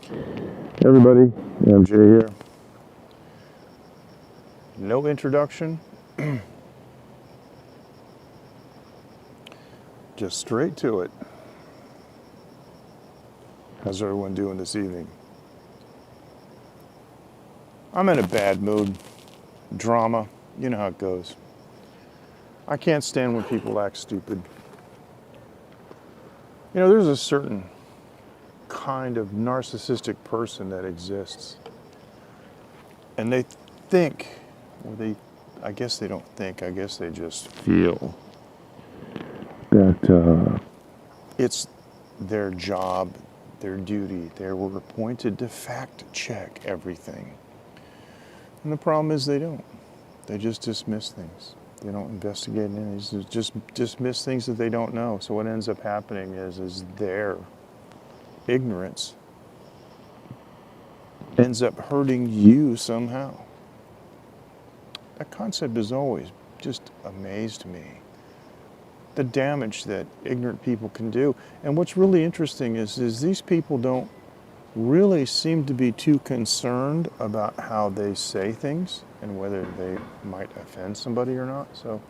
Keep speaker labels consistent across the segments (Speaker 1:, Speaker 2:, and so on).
Speaker 1: Hey everybody, MJ here. No introduction, just straight to it. How's everyone doing this evening? I'm in a bad mood. Drama, you know how it goes. I can't stand when people act stupid. You know, there's a certain kind of narcissistic person that exists. And they think, I guess they don't think, I guess they just feel that it's their job, their duty. They were appointed to fact check everything. And the problem is they don't. They just dismiss things. They don't investigate anything. They just dismiss things that they don't know. So what ends up happening is their ignorance ends up hurting you somehow. That concept has always just amazed me. The damage that ignorant people can do. And what's really interesting is these people don't really seem to be too concerned about how they say things and whether they might offend somebody or not. So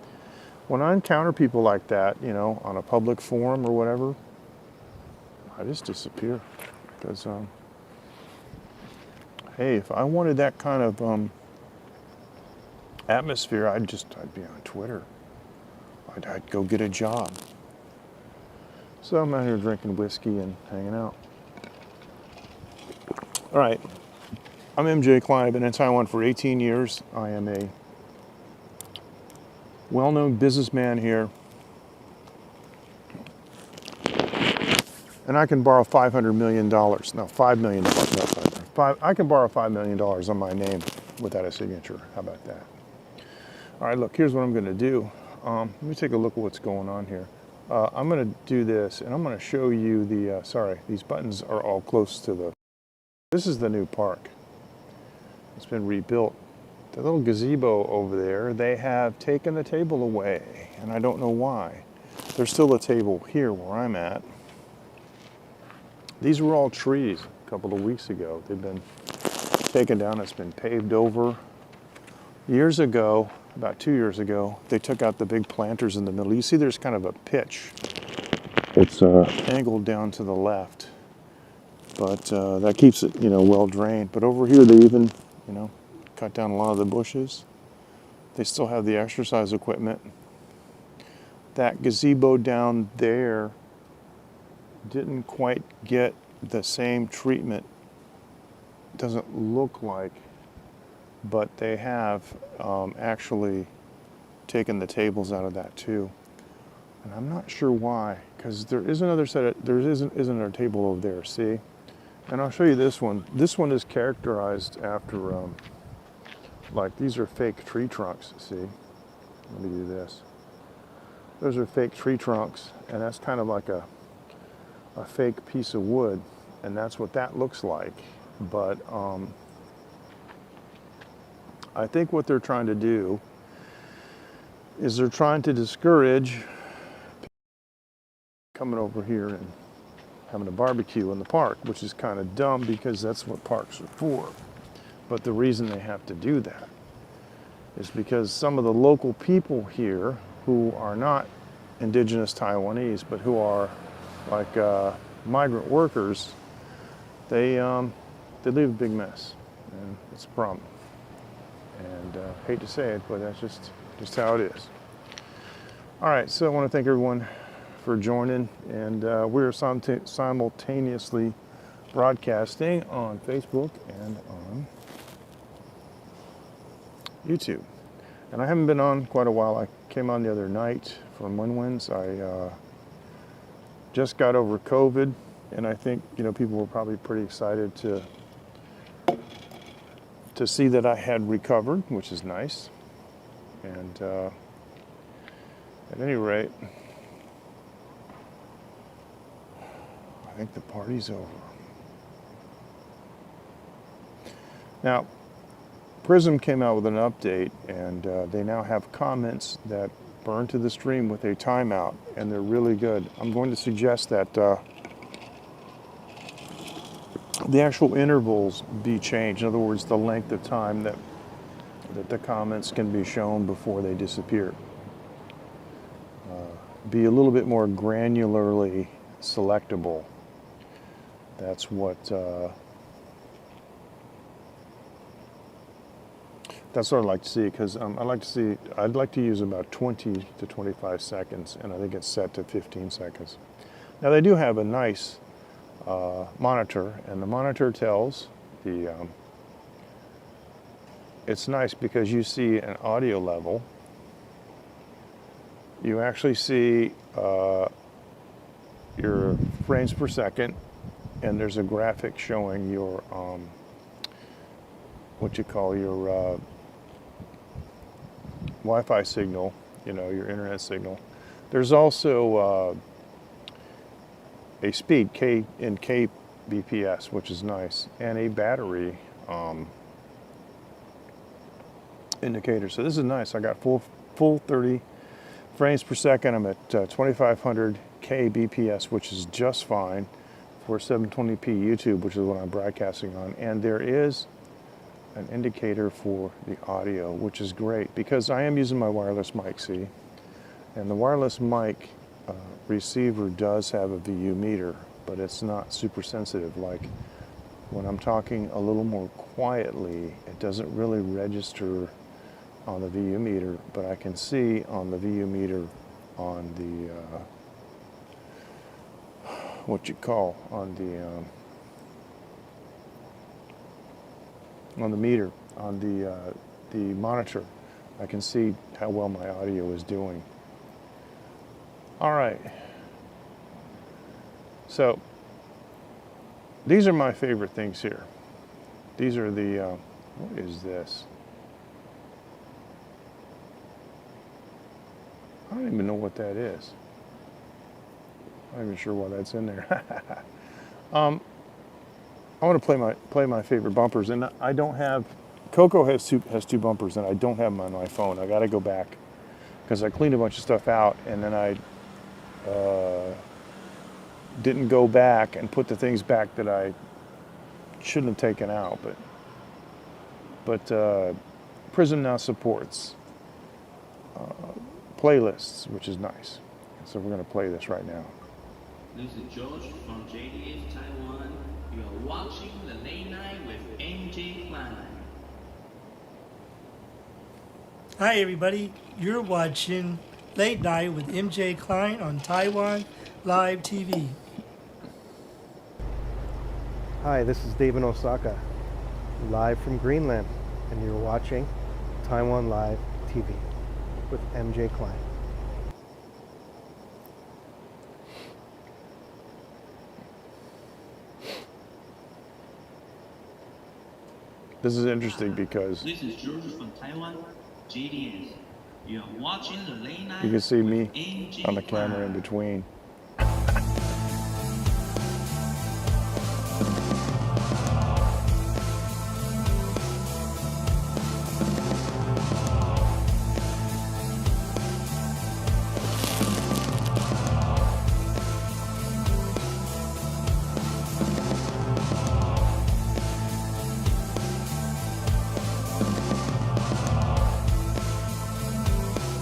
Speaker 1: when I encounter people like that, you know, on a public forum or whatever, I just disappear. Because, hey, if I wanted that kind of atmosphere, I'd be on Twitter. I'd go get a job. So I'm out here drinking whiskey and hanging out. All right, I'm MJ Klein. I've been in Taiwan for 18 years. I am a well-known businessman here. And I can borrow $500 million. No, $5 million. Not 500. I can borrow $5 million on my name without a signature. How about that? All right, look, here's what I'm going to do. Let me take a look at what's going on here. I'm going to do this, and I'm going to show you the, sorry, these buttons are all close to the, this is the new park. It's been rebuilt. The little gazebo over there, they have taken the table away, and I don't know why. There's still a table here where I'm at. These were all trees a couple of weeks ago. They've been taken down. It's been paved over. Years ago, about 2 years ago, they took out the big planters in the middle. You see there's kind of a pitch. It's angled down to the left, but that keeps it, you know, well drained. But over here they even, you know, cut down a lot of the bushes. They still have the exercise equipment. That gazebo down there didn't quite get the same treatment. Doesn't look like, but they have actually taken the tables out of that too. And I'm not sure why, because there is another set of, there isn't a table over there, see? And I'll show you this one. This one is characterized after, like these are fake tree trunks, see? Let me do this. Those are fake tree trunks, and that's kind of like a fake piece of wood, and that's what that looks like. But I think what they're trying to do is they're trying to discourage coming over here and having a barbecue in the park, which is kind of dumb because that's what parks are for. But the reason they have to do that is because some of the local people here who are not indigenous Taiwanese, but who are like migrant workers, they leave a big mess, and it's a problem. And hate to say it, but that's just how it is. All right, so I want to thank everyone for joining, and we're simultaneously broadcasting on Facebook and on YouTube. And I haven't been on quite a while. I came on the other night from Win-Wins. I just got over COVID, and I think, you know, people were probably pretty excited to see that I had recovered, which is nice. And at any rate, I think the party's over. Now, Prism came out with an update, and they now have comments that burn to the stream with a timeout, and they're really good. I'm going to suggest that the actual intervals be changed. In other words, the length of time that the comments can be shown before they disappear. Be a little bit more granularly selectable. That's what I'd like to see, because I'd like to use about 20 to 25 seconds, and I think it's set to 15 seconds. Now they do have a nice monitor, and the monitor tells the, it's nice because you see an audio level. You actually see your frames per second, and there's a graphic showing your, what you call your Wi-Fi signal, your internet signal. There's also a speed, K in kbps, which is nice, and a battery indicator. So this is nice. I got full 30 frames per second. I'm at 2500 kbps, which is just fine for 720p YouTube, which is what I'm broadcasting on. And there is an indicator for the audio, which is great because I am using my wireless mic, see? And the wireless mic receiver does have a VU meter, but it's not super sensitive. Like when I'm talking a little more quietly, it doesn't really register on the VU meter, but I can see on the VU meter on the, on the meter, on the monitor, I can see how well my audio is doing. All right. So these are my favorite things here. These are the, what is this? I don't even know what that is. I'm not even sure why that's in there. I want to play my favorite bumpers, and I don't have. Coco has two bumpers, and I don't have them on my phone. I got to go back because I cleaned a bunch of stuff out, and then I didn't go back and put the things back that I shouldn't have taken out. But Prism now supports playlists, which is nice. So we're going to play this right now.
Speaker 2: This is George from Daoist, Taiwan. You are watching The Late Night with MJ Klein.
Speaker 3: Hi everybody, you're watching Late Night with MJ Klein on Taiwan Live TV.
Speaker 4: Hi, this is Dave in Osaka, live from Greenland, and you're watching Taiwan Live TV with MJ Klein.
Speaker 1: This is interesting because
Speaker 2: this is George from Taiwan, JDS. You are watching The Late Night.
Speaker 1: You can see me
Speaker 2: MJ
Speaker 1: on the camera in between.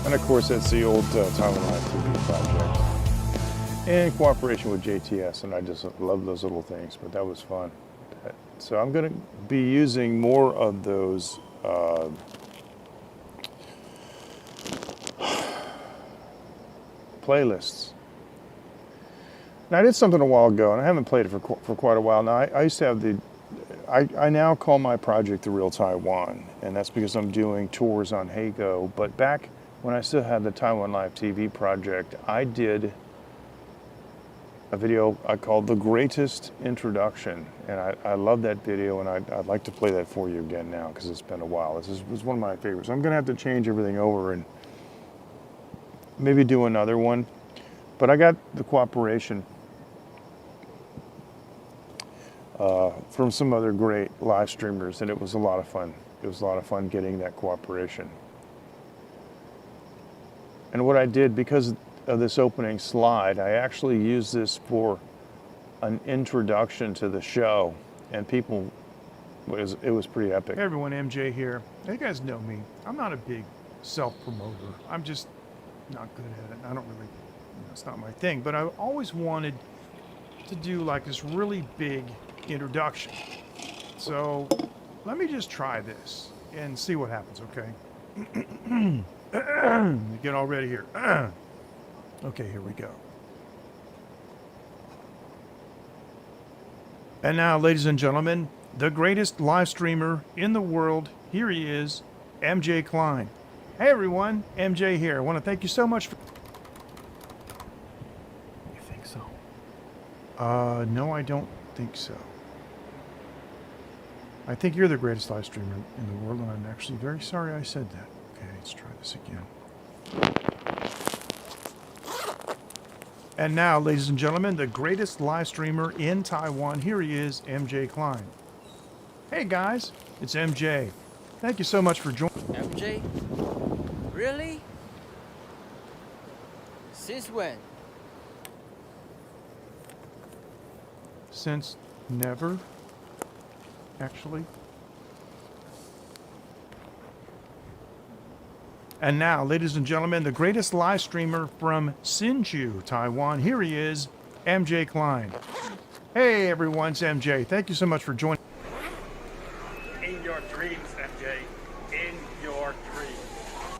Speaker 1: And of course, that's the old Taiwan Live TV project in cooperation with JTS, and I just love those little things, but that was fun. So I'm going to be using more of those playlists. Now, I did something a while ago, and I haven't played it for quite a while now. I used to have I now call my project The Real Taiwan, and that's because I'm doing tours on Hago, but back when I still had the Taiwan Live TV project, I did a video I called The Greatest Introduction, and I love that video, and I'd like to play that for you again now because it's been a while. This was one of my favorites. I'm going to have to change everything over and maybe do another one, but I got the cooperation from some other great live streamers, and it was a lot of fun. It was a lot of fun getting that cooperation. And what I did, because of this opening slide, I actually used this for an introduction to the show. and people, it was pretty epic. Hey everyone, MJ here. You guys know me. I'm not a big self-promoter. I'm just not good at it. I don't really, it's not my thing. But I always wanted to do like this really big introduction. So let me just try this and see what happens, okay? Get all ready here. Okay, here we go. And now, ladies and gentlemen, the greatest live streamer in the world. Here he is, MJ Klein. Hey everyone, MJ here. I want to thank you so much for... You think so? No, I don't think so. I think you're the greatest live streamer in the world, and I'm actually very sorry I said that. Okay, let's try this again. And now, ladies and gentlemen, the greatest live streamer in Taiwan. Here he is, MJ Klein. Hey guys, it's MJ. Thank you so much for joining.
Speaker 5: MJ? Really? Since when?
Speaker 1: Since never, actually. And now, ladies and gentlemen, the greatest live streamer from Hsinchu, Taiwan. Here he is, MJ Klein. Hey everyone, it's MJ. Thank you so much for joining.
Speaker 6: In your dreams, MJ. In your dreams.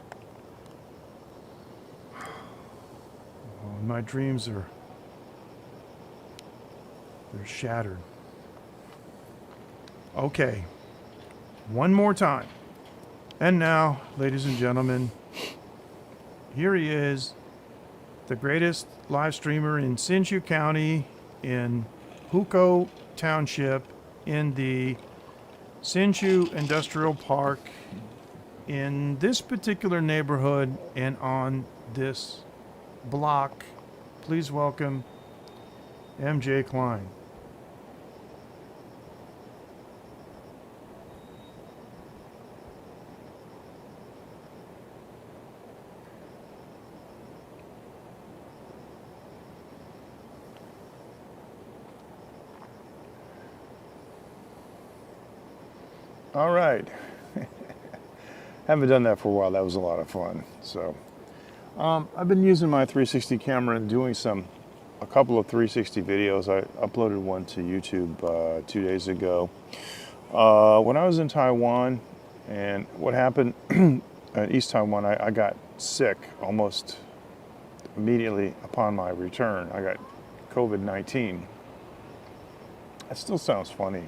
Speaker 1: Oh, my dreams are... they're shattered. Okay. One more time. And now, ladies and gentlemen, here he is, the greatest live streamer in Hsinchu County, in Hukou Township, in the Hsinchu Industrial Park, in this particular neighborhood, and on this block. Please welcome MJ Klein. All right. Haven't done that for a while. That was a lot of fun. So I've been using my 360 camera and doing a couple of 360 videos. I uploaded one to YouTube 2 days ago. When I was in Taiwan, and what happened in East Taiwan, I got sick almost immediately upon my return. I got COVID-19. That still sounds funny.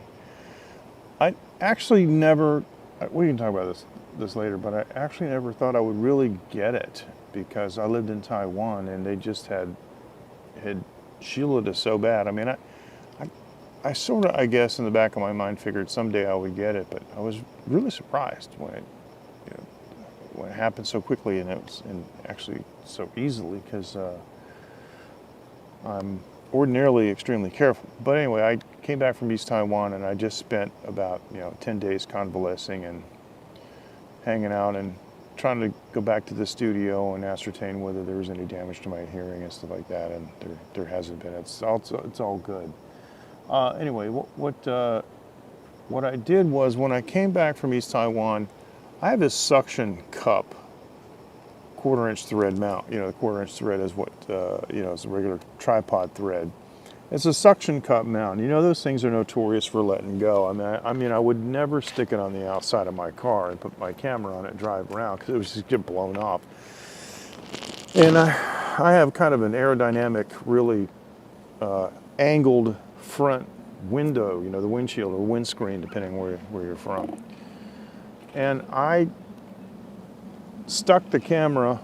Speaker 1: I actually never, we can talk about this later, but I actually never thought I would really get it because I lived in Taiwan and they just had shielded us so bad. I mean, I sort of, I guess, in the back of my mind figured someday I would get it, but I was really surprised when it happened so quickly and actually so easily because I'm ordinarily extremely careful. But anyway, I came back from East Taiwan and I just spent about 10 days convalescing and hanging out and trying to go back to the studio and ascertain whether there was any damage to my hearing and stuff like that, and there hasn't been. It's all good. Anyway, what I did was when I came back from East Taiwan, I have this suction cup 1/4-inch thread mount. The 1/4-inch thread is what it's a regular tripod thread. It's a suction cup mount. Those things are notorious for letting go. I mean, I would never stick it on the outside of my car and put my camera on it and drive around because it would just get blown off. And I have kind of an aerodynamic, really angled front window, the windshield or windscreen, depending where you're from. And I stuck the camera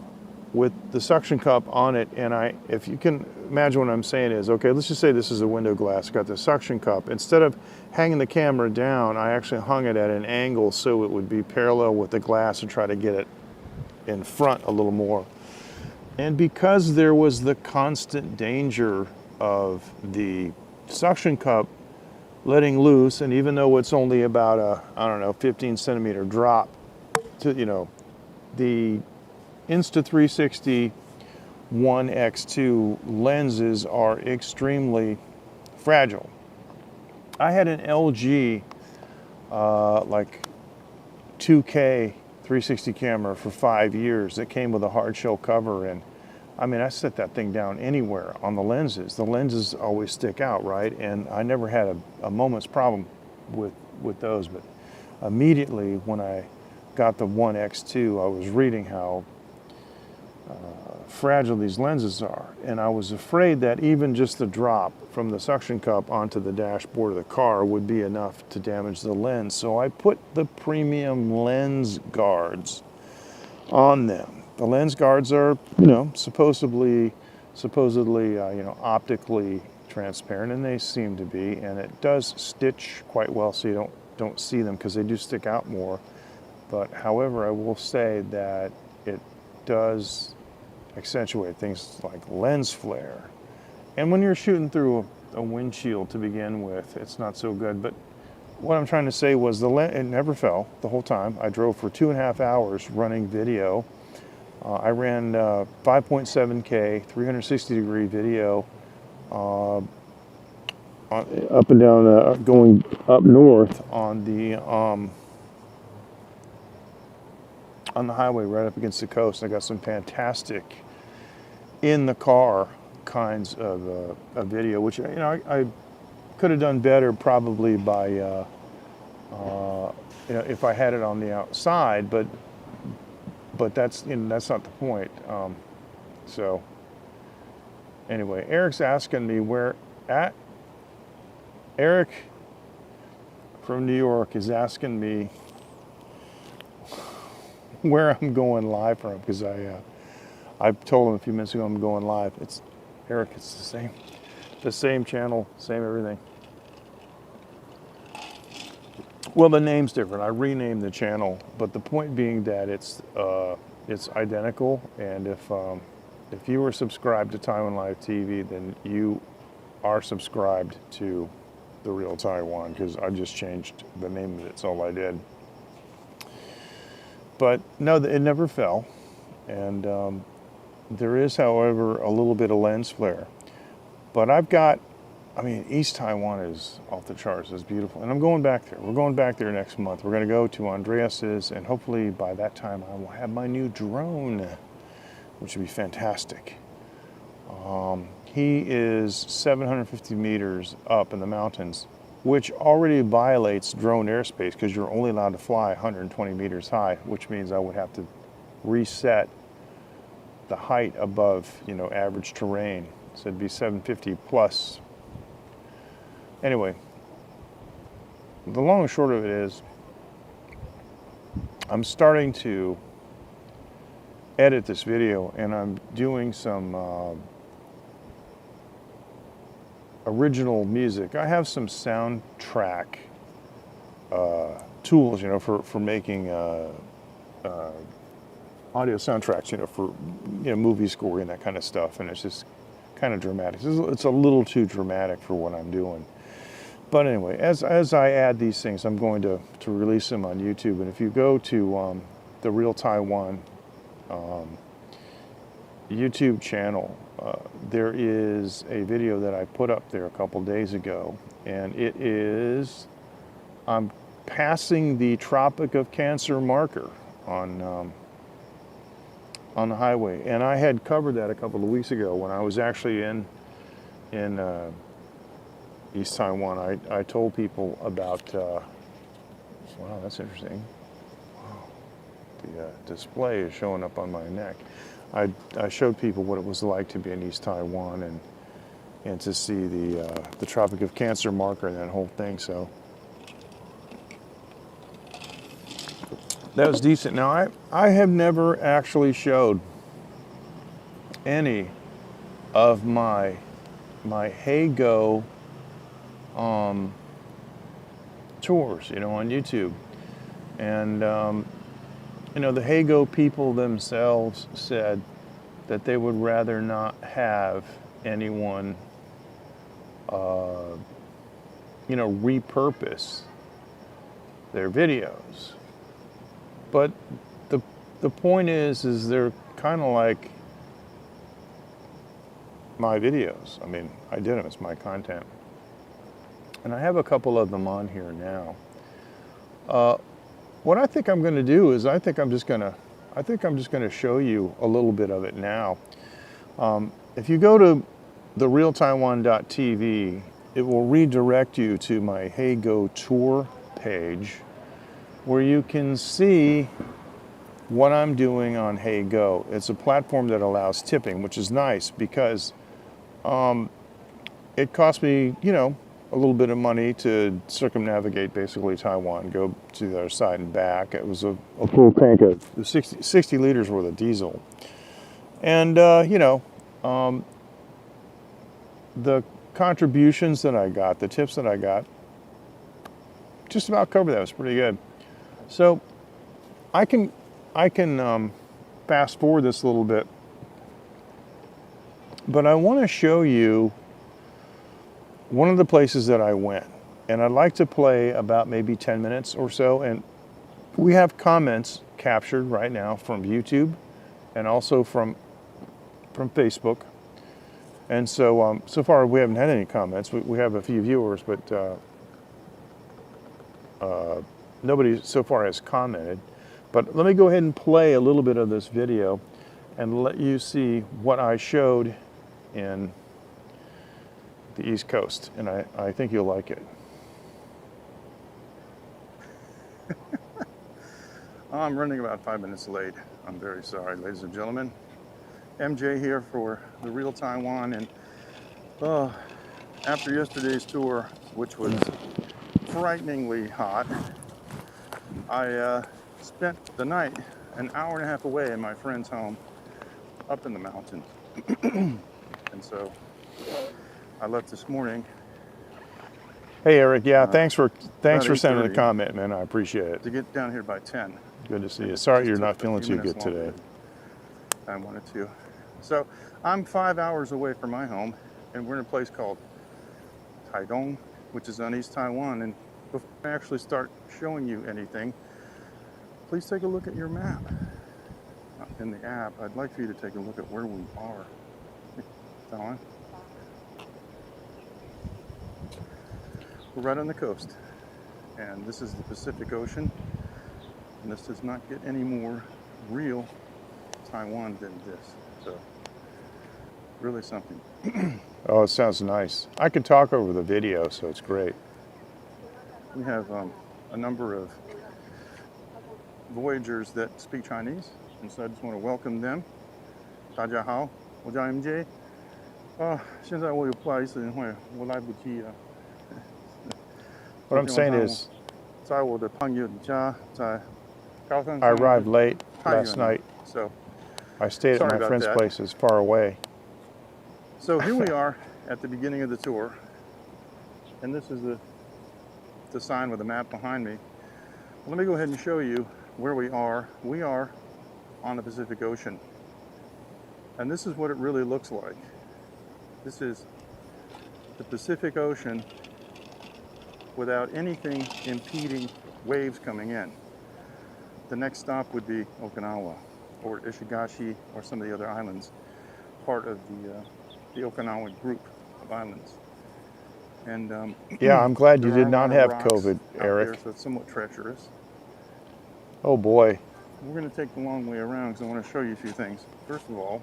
Speaker 1: with the suction cup on it, and if you can imagine what I'm saying is, okay, let's just say this is a window glass, got the suction cup. Instead of hanging the camera down, I actually hung it at an angle so it would be parallel with the glass and try to get it in front a little more. And because there was the constant danger of the suction cup letting loose, and even though it's only about a 15 centimeter drop to the Insta360 1x2 lenses are extremely fragile. I had an LG like 2K 360 camera for 5 years. It came with a hard shell cover, and I mean, I set that thing down anywhere on the lenses. The lenses always stick out, right? And I never had a moment's problem with those. But immediately when I got the One X2, I was reading how fragile these lenses are, and I was afraid that even just the drop from the suction cup onto the dashboard of the car would be enough to damage the lens. So I put the premium lens guards on them. The lens guards are, you know, supposedly, optically transparent, and they seem to be, and it does stitch quite well, so you don't see them because they do stick out more. But however, I will say that it does accentuate things like lens flare. And when you're shooting through a windshield to begin with, it's not so good. But what I'm trying to say was it never fell the whole time. I drove for 2.5 hours running video. I ran 5.7K, 360-degree video up and down, going up north on the highway right up against the coast. I got some fantastic in the car kinds of a video, which, you know, I could have done better probably by you know, if I had it on the outside, but that's, you know, that's not the point. So anyway, Eric's asking me where at. Eric from New York is asking me where I'm going live from, because I told him a few minutes ago I'm going live. It's Eric. It's the same channel, same everything. Well, the name's different. I renamed the channel, but the point being that it's identical. And if you were subscribed to Taiwan Live TV, then you are subscribed to The Real Taiwan, because I just changed the name of it. That's all I did. But no, it never fell. And there is, however, a little bit of lens flare. But I've got, I mean, East Taiwan is off the charts. It's beautiful. And I'm going back there. We're going back there next month. We're going to go to Andreas's, and hopefully by that time I will have my new drone, which would be fantastic. He is 750 meters up in the mountains, which already violates drone airspace, because you're only allowed to fly 120 meters high, which means I would have to reset the height above, you know, average terrain. So it'd be 750 plus. Anyway, the long and short of it is, I'm starting to edit this video, and I'm doing some original music. I have some soundtrack tools, you know, for making audio soundtracks, you know, for, you know, movie scoring, that kind of stuff, and it's just kind of dramatic. It's a little too dramatic for what I'm doing. But anyway, as I add these things, I'm going to release them on YouTube. And if you go to the Real Taiwan YouTube channel, there is a video that I put up there a couple days ago, and it is, I'm passing the Tropic of Cancer marker on the highway. And I had covered that a couple of weeks ago when I was actually in East Taiwan. I told people about, wow, that's interesting. Wow. The display is showing up on my neck. I showed people what it was like to be in East Taiwan and to see the Tropic of Cancer marker and that whole thing. So that was decent. Now, I have never actually showed any of my Hey-Go tours, you know, on YouTube. And, you know, the Hey-Go people themselves said that they would rather not have anyone, you know, repurpose their videos. But the point is they're kind of like my videos. I mean, I did them, it's my content. And I have a couple of them on here now. What I think I'm going to do is I think I'm just going to show you a little bit of it now. If you go to therealtaiwan.tv, it will redirect you to my Hey Go Tour page, where you can see what I'm doing on Hey Go. It's a platform that allows tipping, which is nice because it cost me, you know, a little bit of money to circumnavigate basically Taiwan, go to the other side and back. It was a full tank of 60 liters worth of diesel. And, you know, the contributions that I got, the tips that I got, just about covered that. It was pretty good. So I can fast forward this a little bit, but I want to show you one of the places that I went, and I'd like to play about maybe 10 minutes or so. And we have comments captured right now from YouTube and also from Facebook. And so, so far we haven't had any comments. We have a few viewers, but nobody so far has commented. But let me go ahead and play a little bit of this video and let you see what I showed in the East Coast, and I think you'll like it. I'm running about 5 minutes late. I'm very sorry, ladies and gentlemen. MJ here for The Real Taiwan, and after yesterday's tour, which was frighteningly hot, I spent the night an hour and a half away in my friend's home up in the mountains. And so I left this morning. Hey Eric, yeah, thanks for sending the comment, man. I appreciate it. To get down here by 10. Good to see you. Sorry you're not feeling too good today. I wanted to. So I'm 5 hours away from my home, and we're in a place called Taidong, which is on East Taiwan. And before I actually start showing you anything, please take a look at your map in the app. I'd like for you to take a look at where we are. Taiwan. We're right on the coast, and this is the Pacific Ocean, and this does not get any more real Taiwan than this, so really something. Oh, it sounds nice. I can talk over the video, so it's great. We have a number of voyagers that speak Chinese, and so I just want to welcome them. 大家好，我叫 MJ。现在我有不好意思，因为我来不及啊。What I'm saying is, I arrived late last night, so I stayed at my friend's place. It's far away. So here we are at the beginning of the tour, and this is the sign with the map behind me. Well, let me go ahead and show you where we are. We are on the Pacific Ocean, and this is what it really looks like. This is the Pacific Ocean without anything impeding waves coming in. The next stop would be Okinawa or Ishigaki or some of the other islands, part of the Okinawa group of islands. And yeah, I'm glad you did not have COVID, Eric. There, so it's somewhat treacherous. Oh boy. We're going to take the long way around because I want to show you a few things. First of all,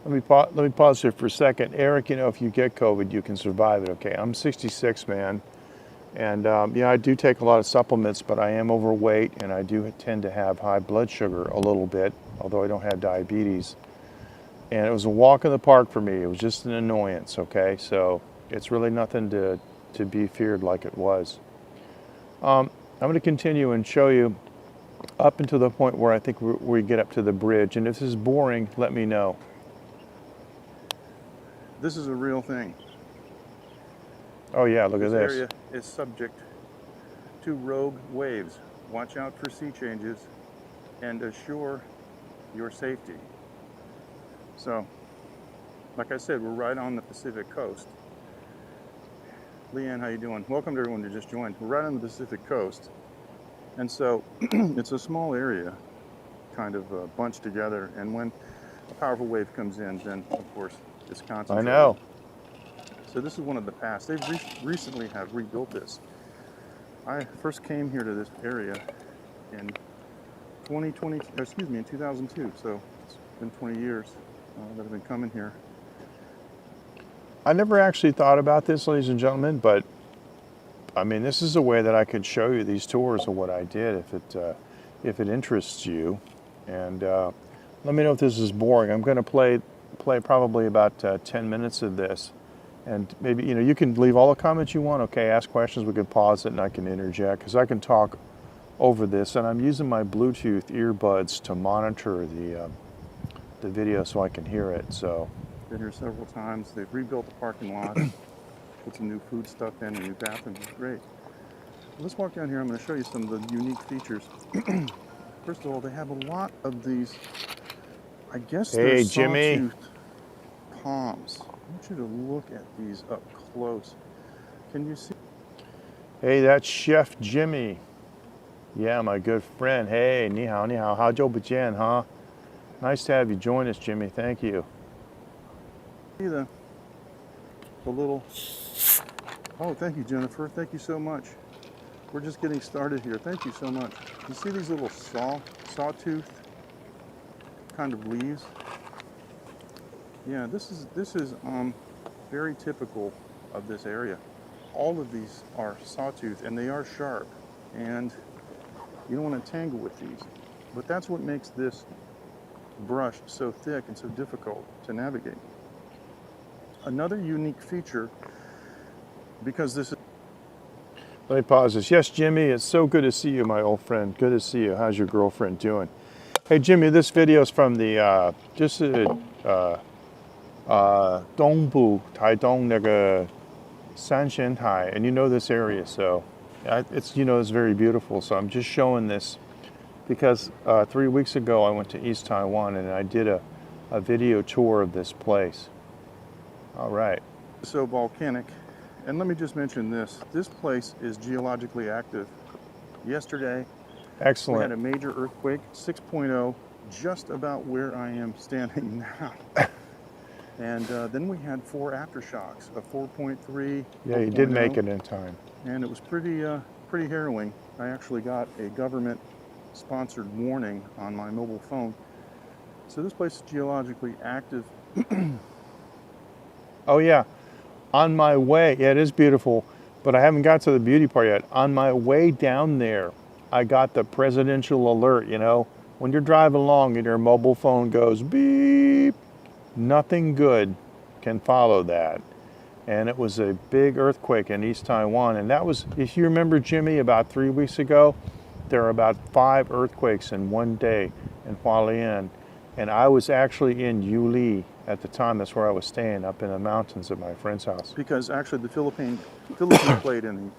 Speaker 1: let me pause here for a second. Eric, you know, if you get COVID, you can survive it, okay? I'm 66, man. And yeah, I do take a lot of supplements, but I am overweight, and I do tend to have high blood sugar a little bit, although I don't have diabetes. And it was a walk in the park for me. It was just an annoyance, okay? So it's really nothing to be feared like it was. I'm going to continue and show you up until the point where I think we get up to the bridge. And if this is boring, let me know. This is a real thing. Oh yeah, look at this. This area is subject to rogue waves. Watch out for sea changes and assure your safety. So, like I said, we're right on the Pacific coast. Leanne, how you doing? Welcome to everyone who just joined. We're right on the Pacific coast. And so, it's a small area, kind of bunched together. And when a powerful wave comes in, then, of course, it's concentrated. I know. So this is one of the past. They've recently have rebuilt this. I first came here to this area in 2002. So it's been 20 years that I've been coming here. I never actually thought about this, ladies and gentlemen, but I mean, this is a way that I could show you these tours of what I did if it interests you. And let me know if this is boring. I'm going to play probably about 10 minutes of this. And maybe, you can leave all the comments you want. Okay, ask questions. We can pause it and I can interject because I can talk over this. And I'm using my Bluetooth earbuds to monitor the video so I can hear it. So, been here several times. They've rebuilt the parking lot, put some new food stuff in, a new bathroom. It's great. Let's walk down here. I'm going to show you some of the unique features. First of all, they have a lot of these, I guess they're sawtooth palms. I want you to look at these up close. Can you see? Hey, that's Chef Jimmy. Yeah, my good friend. Hey, ni hao, ni hao. Hao zhou bu jian, huh? Nice to have you join us, Jimmy. Thank you. See the little... Oh, thank you, Jennifer. Thank you so much. We're just getting started here. Thank you so much. You see these little sawtooth kind of leaves? Yeah, this is very typical of this area. All of these are sawtooth and they are sharp, and you don't want to tangle with these. But that's what makes this brush so thick and so difficult to navigate. Another unique feature, because this is... Let me pause this. Yes, Jimmy, it's so good to see you, my old friend. Good to see you. How's your girlfriend doing? Hey, Jimmy, this video is from the Dongbu, Taidong, 那个三仙台, and you know this area, so it's it's very beautiful. So I'm just showing this because 3 weeks ago I went to East Taiwan and I did a video tour of this place. All right. So volcanic. And let me just mention this. This place is geologically active. Yesterday, excellent, we had a major earthquake, 6.0, just about where I am standing now. And then we had 4 aftershocks, a 4.3. Yeah, you did make it in time. And it was pretty harrowing. I actually got a government-sponsored warning on my mobile phone. So this place is geologically active. Oh yeah. On my way, yeah, it is beautiful, but I haven't got to the beauty part yet. On my way down there, I got the presidential alert, when you're driving along and your mobile phone goes beep, nothing good can follow that. And it was a big earthquake in East Taiwan. And that was, if you remember, Jimmy, about 3 weeks ago, there were about 5 earthquakes in one day in Hualien. And I was actually in Yuli at the time. That's where I was staying, up in the mountains at my friend's house. Because actually the Philippine plate and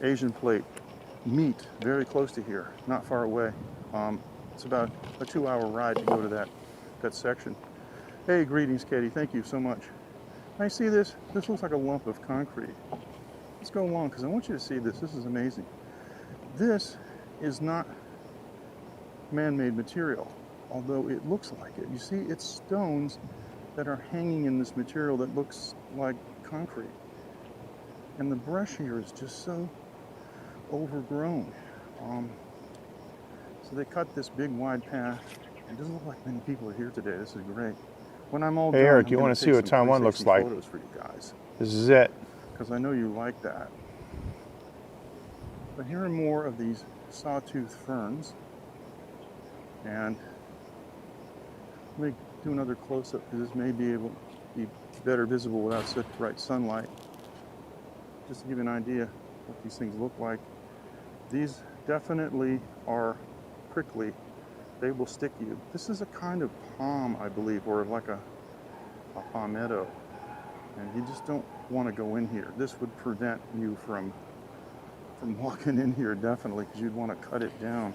Speaker 1: the Asian plate meet very close to here, not far away. It's about a 2-hour ride to go to that section. Hey, greetings, Katie. Thank you so much. I see this. This looks like a lump of concrete. Let's go along because I want you to see this. This is amazing. This is not man-made material, although it looks like it. You see, it's stones that are hanging in this material that looks like concrete. And the brush here is just so overgrown. So they cut this big wide path. It doesn't look like many people are here today. This is great. When I'm all done,
Speaker 7: Eric,
Speaker 1: I'm
Speaker 7: you want to see what Taiwan looks like?
Speaker 1: photos for you guys.
Speaker 7: This is it.
Speaker 1: Because I know you like that. But here are more of these sawtooth ferns. And let me do another close-up because this may be able to be better visible without such bright sunlight. Just to give you an idea what these things look like. These definitely are prickly. They will stick you. This is a kind of palm, I believe, or like a palmetto. And you just don't want to go in here. This would prevent you from walking in here, definitely, because you'd want to cut it down.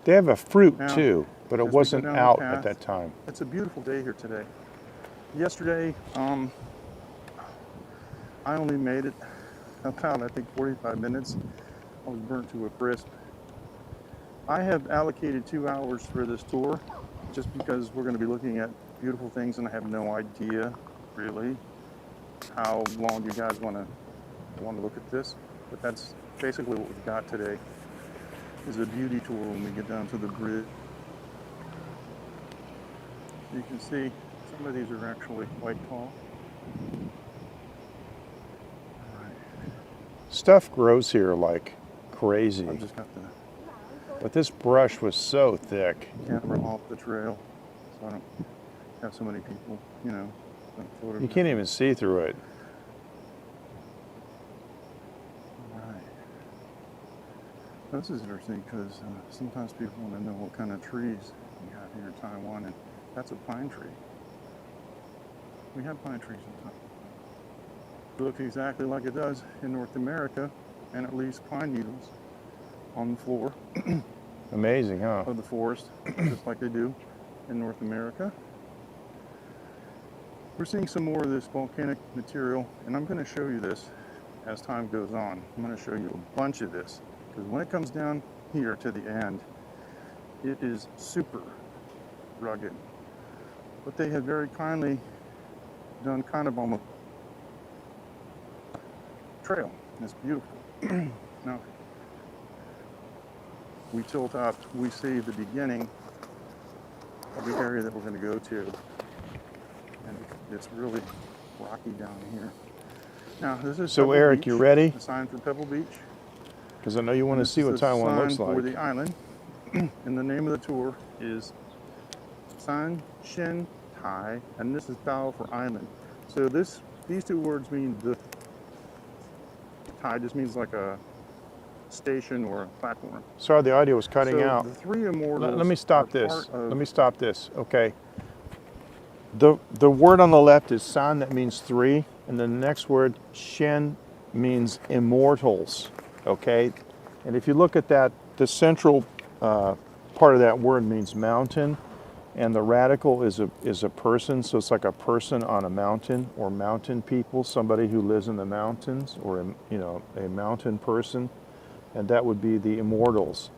Speaker 7: They have a fruit
Speaker 1: Now,
Speaker 7: too, but it wasn't out at that time.
Speaker 1: It's a beautiful day here today. Yesterday, I only made it about, I think, 45 minutes. I was burnt to a crisp. I have allocated 2 hours for this tour, just because we're going to be looking at beautiful things and I have no idea, really, how long you guys want to look at this, but that's basically what we've got today. Is a beauty tour when we get down to the bridge. You can see some of these are actually quite tall.
Speaker 7: Stuff grows here like crazy.
Speaker 1: I've just got the
Speaker 7: But this brush was so thick.
Speaker 1: camera off the trail, so I don't have so many people, you know,
Speaker 7: You can't even see through it.
Speaker 1: Right. This is interesting because sometimes people want to know what kind of trees we have here in Taiwan, and that's a pine tree. We have pine trees in Taiwan. It looks exactly like it does in North America, and it leaves pine needles on the floor
Speaker 7: Amazing, huh?
Speaker 1: of the forest, just like they do in North America. We're seeing some more of this volcanic material, and I'm going to show you this as time goes on. I'm going to show you a bunch of this, because when it comes down here to the end, it is super rugged. But they have very kindly done kind of almost trail. It's beautiful. Now, we tilt up, we see the beginning of the area that we're going to go to. And it's really rocky down here. Now, this is
Speaker 7: So
Speaker 1: Pebble
Speaker 7: Eric,
Speaker 1: Beach,
Speaker 7: you ready?
Speaker 1: a sign for Pebble Beach.
Speaker 7: Because I know you want to
Speaker 1: This
Speaker 7: see
Speaker 1: is
Speaker 7: what
Speaker 1: the
Speaker 7: Taiwan looks
Speaker 1: sign for
Speaker 7: like.
Speaker 1: the island. And the name of the tour is San Shen Tai, and this is Dao for island. So these two words mean the Tai just means like a station or a platform.
Speaker 7: Sorry, the audio was cutting
Speaker 1: So
Speaker 7: out.
Speaker 1: the three immortals.
Speaker 7: Let me stop
Speaker 1: are
Speaker 7: this.
Speaker 1: part of-
Speaker 7: Let me stop this. Okay. The word on the left is san, that means three, and then the next word shen means immortals. Okay, and if you look at that, the central part of that word means mountain, and the radical is a person. So it's like a person on a mountain, or mountain people, somebody who lives in the mountains, or a mountain person, and that would be the immortals.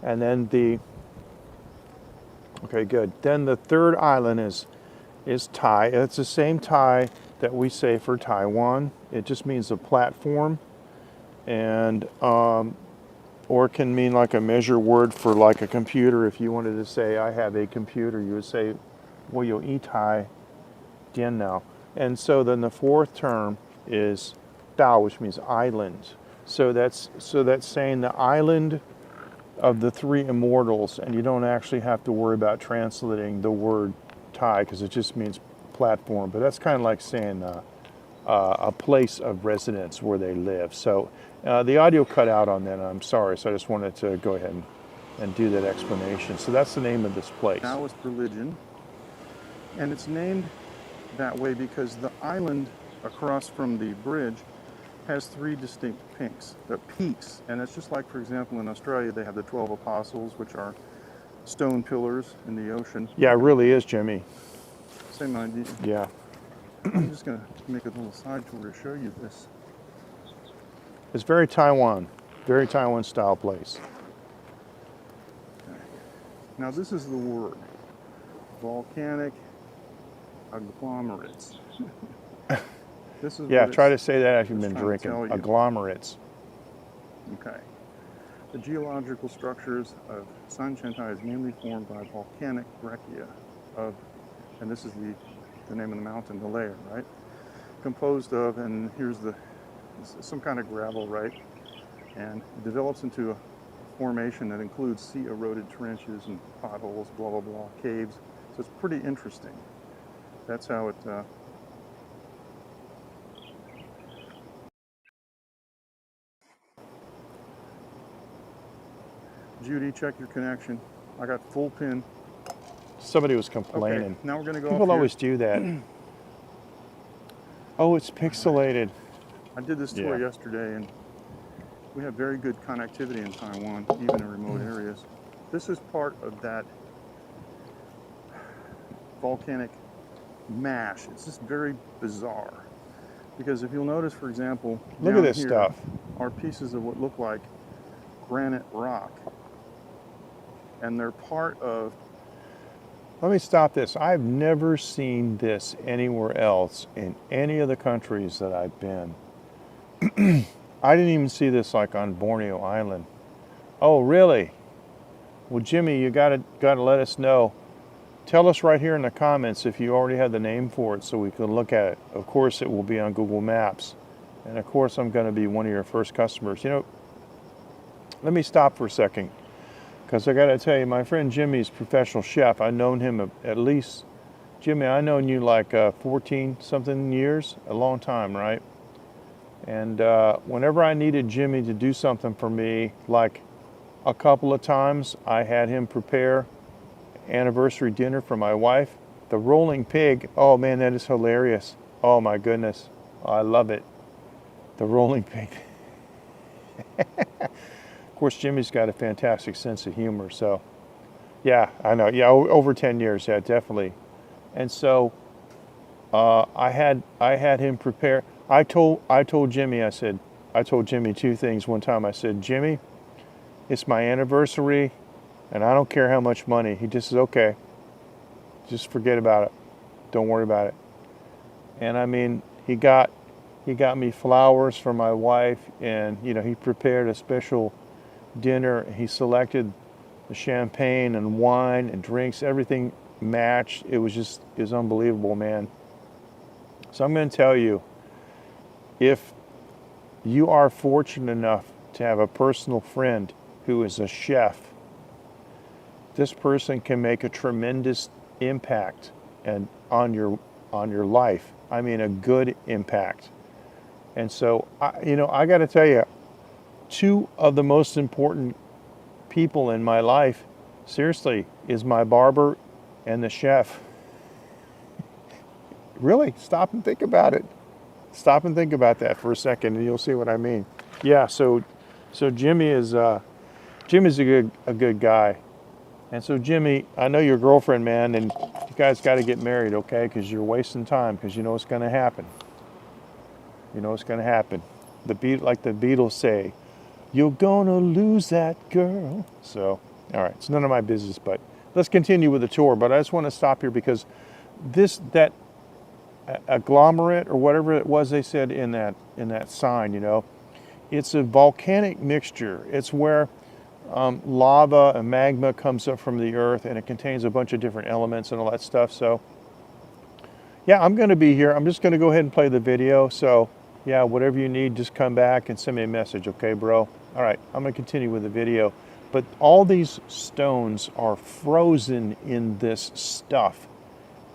Speaker 7: And then okay, good. Then the third island is Tai. It's the same Tai that we say for Taiwan. It just means a platform, and or it can mean like a measure word for like a computer. If you wanted to say I have a computer, you would say 我有一台电脑. And so then the fourth term is Dao, which means island. So that's saying the island of the three immortals, and you don't actually have to worry about translating the word Tai because it just means platform. But that's kind of like saying a place of residence where they live. So the audio cut out on that, I'm sorry. So I just wanted to go ahead and do that explanation. So that's the name of this place.
Speaker 1: Daoist religion, and it's named that way because the island across from the bridge has three distinct peaks, and it's just like, for example, in Australia they have the 12 apostles, which are stone pillars in the ocean.
Speaker 7: Yeah, it really is, Jimmy.
Speaker 1: Same idea.
Speaker 7: Yeah.
Speaker 1: I'm just going to make a little side tour to show you this.
Speaker 7: It's very Taiwan style place.
Speaker 1: Okay. Now this is the word, volcanic agglomerates. This is
Speaker 7: Yeah,
Speaker 1: what
Speaker 7: try to
Speaker 1: it's-
Speaker 7: say that after you've
Speaker 1: it's
Speaker 7: been
Speaker 1: trying to
Speaker 7: drinking.
Speaker 1: tell you.
Speaker 7: Agglomerates.
Speaker 1: Okay. The geological structures of San Shen Tai is mainly formed by volcanic breccia and this is the name of the mountain, the layer, right? Composed of, and here's some kind of gravel, right? And it develops into a formation that includes sea-eroded trenches and potholes, blah, blah, blah, caves. So it's pretty interesting. That's how it Judy, check your connection. I got full pin.
Speaker 7: Somebody was
Speaker 1: Okay,
Speaker 7: complaining.
Speaker 1: now we're going to go
Speaker 7: People
Speaker 1: up here.
Speaker 7: always do that. Oh, it's pixelated.
Speaker 1: I did this tour
Speaker 7: Yeah.
Speaker 1: yesterday, and we have very good connectivity in Taiwan, even in remote areas. This is part of that volcanic mash. It's just very bizarre. Because if you'll notice, for example,
Speaker 7: Look at
Speaker 1: down
Speaker 7: this
Speaker 1: here
Speaker 7: stuff.
Speaker 1: are pieces of what look like granite rock. And they're part of
Speaker 7: Let me stop this. I've never seen this anywhere else in any of the countries that I've been. I didn't even see this like on Borneo Island. Oh, really? Well, Jimmy, you gotta let us know. Tell us right here in the comments if you already have the name for it so we can look at it. Of course, it will be on Google Maps. And of course, I'm going to be one of your first customers. You know, let me stop for a second because I got to tell you, my friend Jimmy's a professional chef. I've known him at least, Jimmy, I've known you like 14 something years, a long time, right? And whenever I needed Jimmy to do something for me, like a couple of times, I had him prepare anniversary dinner for my wife. The rolling pig, oh man, that is hilarious. Oh my goodness, I love it. The rolling pig. Of course, Jimmy's got a fantastic sense of humor, so yeah, I know. Yeah, over 10 years, yeah, definitely. And so I had him prepare. I told Jimmy, I told Jimmy two things one time. I said, Jimmy, it's my anniversary, and I don't care how much money. He just says, okay, just forget about it. Don't worry about it. And I mean, he got me flowers for my wife, and you know, he prepared a special dinner. He selected the champagne and wine and drinks, everything matched. It was unbelievable, man. So I'm going to tell you, if you are fortunate enough to have a personal friend who is a chef, this person can make a tremendous impact and on your life. I mean, a good impact. And so, I got to tell you, two of the most important people in my life, seriously, is my barber and the chef. Really, stop and think about it. Stop and think about that for a second, and you'll see what I mean. Yeah. So Jimmy is Jimmy's a good guy. And so, Jimmy, I know your girlfriend, man, and you guys got to get married, okay? Because you're wasting time, because you know what's going to happen. You know what's going to happen. Like the Beatles say, you're going to lose that girl. So, all right, it's none of my business, but let's continue with the tour. But I just want to stop here because that agglomerate or whatever it was they said in that sign, you know, it's a volcanic mixture. It's where lava and magma comes up from the earth, and it contains a bunch of different elements and all that stuff. So yeah, I'm going to be here. I'm just going to go ahead and play the video. So yeah, whatever you need, just come back and send me a message, okay, bro? All right, I'm going to continue with the video. But all these stones are frozen in this stuff,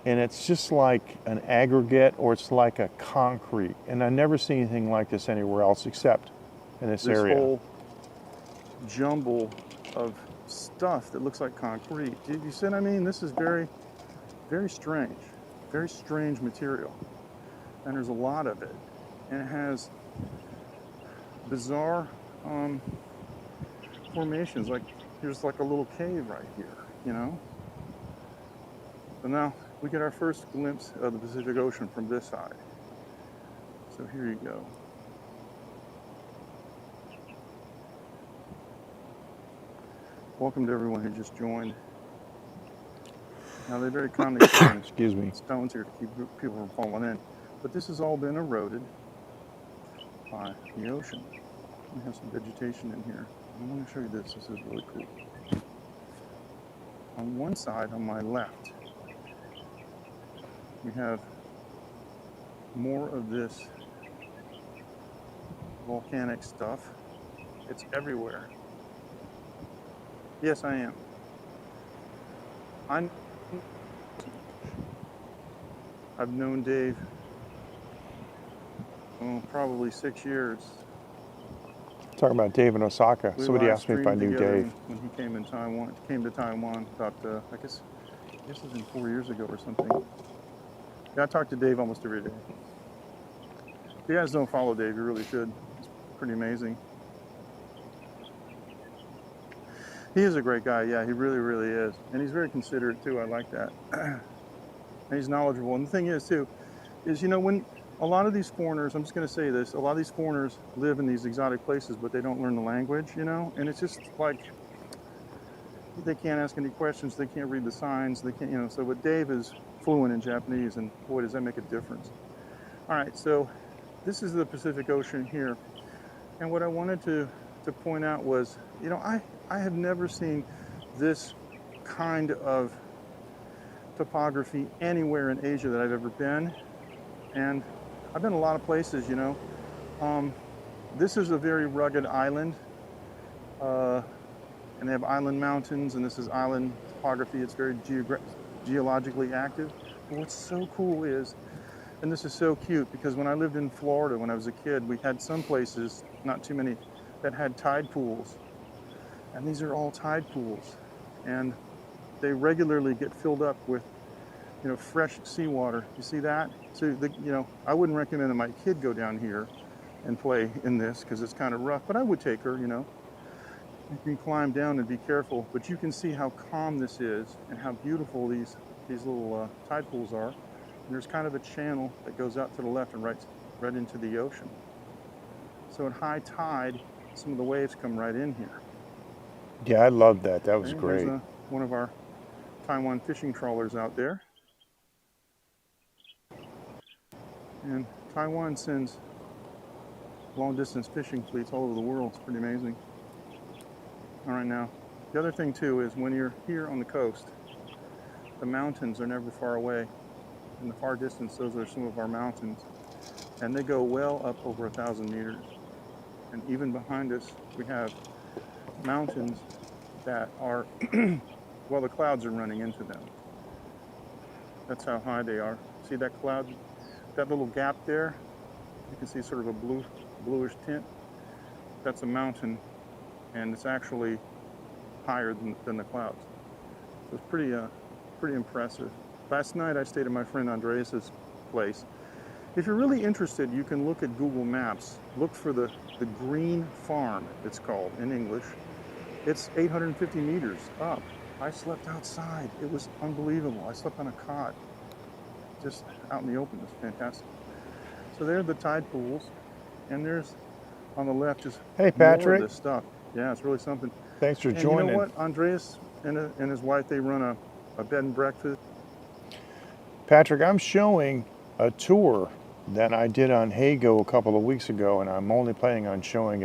Speaker 7: and it's just like an aggregate, or it's like a concrete. And I've never seen anything like this anywhere else except in this area. Whole jumble of stuff that looks like concrete. You see what I mean? This is very, very strange material, and there's a lot of it, and it has bizarre formations. Like here's like a little cave right here, you know. But now we get our first glimpse of the Pacific Ocean from this side. So here you go. Welcome to everyone who just joined. Now they very kindly excuse me, stones here to keep people from falling in, but this has all been eroded by the ocean. We have some vegetation in here. I want to show you this. This is really cool. On one side, on my left, we have more of this volcanic stuff. It's everywhere. Yes, I am. I've known Dave, probably 6 years. Talking about Dave in Osaka. Somebody asked me if I knew Dave. When he came to Taiwan about, I guess it was 4 years ago or something. Yeah, I talk to Dave almost every day. If you guys don't follow Dave, you really should. It's pretty amazing. He is a great guy, yeah, he really, really is. And he's very considerate too, I like that. And he's knowledgeable. And the thing is too, is, you know, when a lot of these foreigners, I'm just gonna say this, a lot of these foreigners live in these exotic places, but they don't learn the language, you know? And it's just like,
Speaker 1: they can't ask any questions, they can't read the signs, they can't, you know, so but Dave is fluent in Japanese, and boy, does that make a difference. All right, so this is the Pacific Ocean here. And what I wanted to point out was, you know, I have never seen this kind of topography anywhere in Asia that I've ever been. And I've been a lot of places, you know. This is a very rugged island. And they have island mountains, and this is island topography. It's very geologically active. But what's so cool is, and this is so cute, because when I lived in Florida when I was a kid, we had some places, not too many, that had tide pools. And these are all tide pools. And they regularly get filled up with, you know, fresh seawater. You see that? So, you know, I wouldn't recommend that my kid go down here and play in this because it's kind of rough, but I would take her, you know. You can climb down and be careful, but you can see how calm this is and how beautiful these little tide pools are. And there's kind of a channel that goes out to the left and right into the ocean. So at high tide, some of the waves come right in here.
Speaker 7: Yeah, I love that. That was
Speaker 1: And
Speaker 7: great.
Speaker 1: There's one of our Taiwan fishing trawlers out there. And Taiwan sends long-distance fishing fleets all over the world. It's pretty amazing. All right, now, the other thing too is when you're here on the coast, the mountains are never far away. In the far distance, those are some of our mountains. And they go well up over 1,000 meters. And even behind us, we have mountains that are, well, the clouds are running into them. That's how high they are. See that cloud, that little gap there? You can see sort of a bluish tint. That's a mountain, and it's actually higher than the clouds. So it's pretty impressive. Last night I stayed at my friend Andreas's place. If you're really interested, you can look at Google Maps. Look for the Green Farm, it's called in English. It's 850 meters up. I slept outside. It was unbelievable. I slept on a cot, just out in the open. It was fantastic. So there are the tide pools, and there's on the left just
Speaker 7: Hey,
Speaker 1: more
Speaker 7: Patrick.
Speaker 1: of this stuff. Yeah, it's really something.
Speaker 7: Thanks for
Speaker 1: And
Speaker 7: joining.
Speaker 1: you know what? Andreas and his wife, they run a bed and breakfast.
Speaker 7: Patrick, I'm showing a tour that I did on Hago a couple of weeks ago, and I'm only planning on showing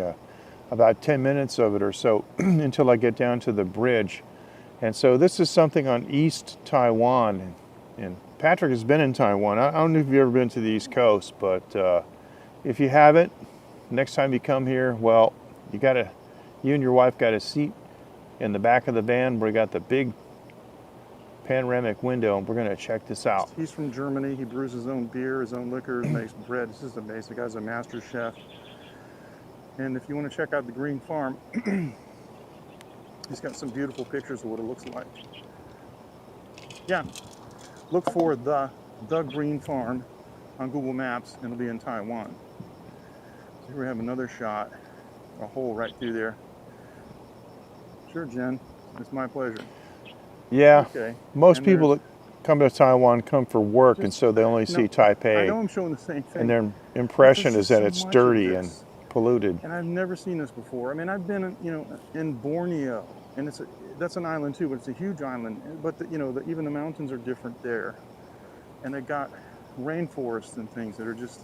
Speaker 7: about 10 minutes of it or so until I get down to the bridge. And so this is something on East Taiwan. And Patrick has been in Taiwan. I don't know if you've ever been to the East Coast, but if you haven't, next time you come here, well, you and your wife got a seat in the back of the van where you got the big panoramic window, and we're going to check this out.
Speaker 1: He's from Germany. He brews his own beer, his own liquors, makes bread. This is amazing. The guy's a master chef. And if you want to check out the Green Farm, he's got some beautiful pictures of what it looks like. Yeah, look for the Green Farm on Google Maps, and it'll be in Taiwan. So here we have another shot, a hole right through there. Sure, Jen, it's my pleasure.
Speaker 7: Yeah,
Speaker 1: Okay.
Speaker 7: most
Speaker 1: And
Speaker 7: people that come to Taiwan come for work, and
Speaker 1: Just-
Speaker 7: so they only see
Speaker 1: I know
Speaker 7: Taipei,
Speaker 1: I'm showing the same thing.
Speaker 7: and their impression
Speaker 1: There's
Speaker 7: is that
Speaker 1: just
Speaker 7: it's
Speaker 1: so much of
Speaker 7: dirty and
Speaker 1: this.
Speaker 7: polluted.
Speaker 1: And I've never seen this before. I mean, I've been, you know, in Borneo, and that's an island too, but it's a huge island. But even the mountains are different there, and they got rainforests and things that are just,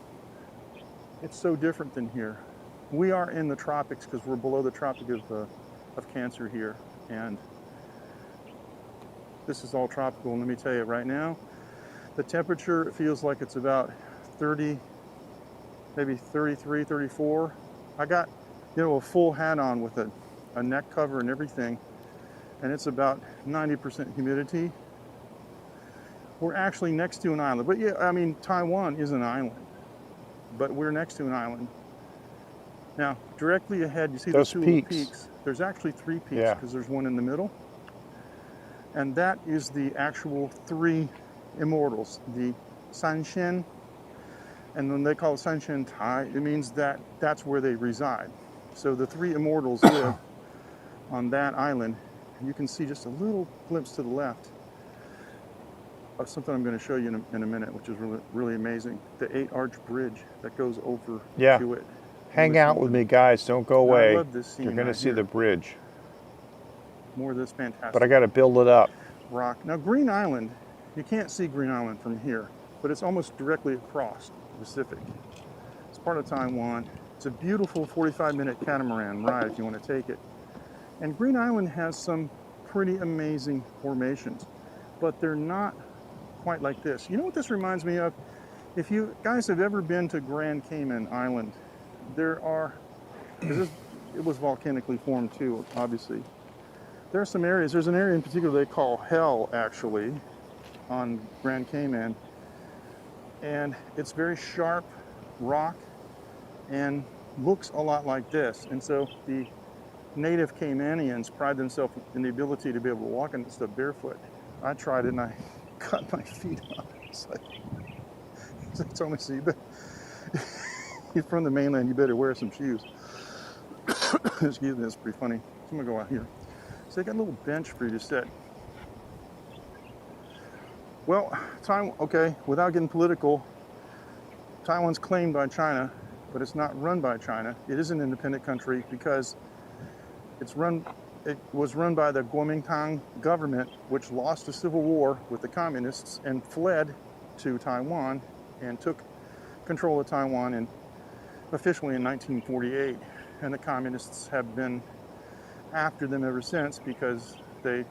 Speaker 1: it's so different than here. We are in the tropics because we're below the Tropic of Cancer here, and this is all tropical. And let me tell you right now, the temperature feels like it's about 30, maybe 33, 34. I got, a full hat on with a neck cover and everything, and it's about 90% humidity. We're actually next to an island, but yeah, I mean, Taiwan is an island, but we're next to an island. Now, directly ahead, you see
Speaker 7: Those
Speaker 1: the two little
Speaker 7: peaks.
Speaker 1: peaks. There's actually 3 peaks
Speaker 7: Yeah.
Speaker 1: because there's one in the middle. And that is the actual 3 immortals, the Sanshen. And when they call it Sanshen Tai, it means that that's where they reside. So the 3 immortals live on that island. And you can see just a little glimpse to the left of something I'm going to show you in a minute, which is really, really amazing. The 8 arch bridge that goes over
Speaker 7: Yeah.
Speaker 1: to it.
Speaker 7: Hang
Speaker 1: Really
Speaker 7: out with
Speaker 1: something.
Speaker 7: me, guys. Don't go
Speaker 1: I
Speaker 7: away.
Speaker 1: love this scene
Speaker 7: You're going to
Speaker 1: right
Speaker 7: see
Speaker 1: here.
Speaker 7: the bridge.
Speaker 1: more of this fantastic
Speaker 7: But I got to build it up.
Speaker 1: rock. Now, Green Island, you can't see Green Island from here, but it's almost directly across the Pacific. It's part of Taiwan. It's a beautiful 45-minute catamaran ride if you want to take it. And Green Island has some pretty amazing formations, but they're not quite like this. You know what this reminds me of? If you guys have ever been to Grand Cayman Island, there are, because it was volcanically formed too, obviously. There are some areas, there's an area in particular they call Hell, actually, on Grand Cayman. And it's very sharp rock and looks a lot like this. And so the native Caymanians pride themselves in the ability to be able to walk in this stuff barefoot. I tried it and I cut my feet off. It's like, they told me, so you're from the mainland, you better wear some shoes. Excuse me, that's pretty funny. So I'm gonna go out here. So they got a little bench for you to sit. Well, Taiwan, okay, without getting political, Taiwan's claimed by China, but it's not run by China. It is an independent country because it was run by the Kuomintang government, which lost the civil war with the communists and fled to Taiwan and took control of Taiwan officially in 1948. And the communists have been after them ever since because they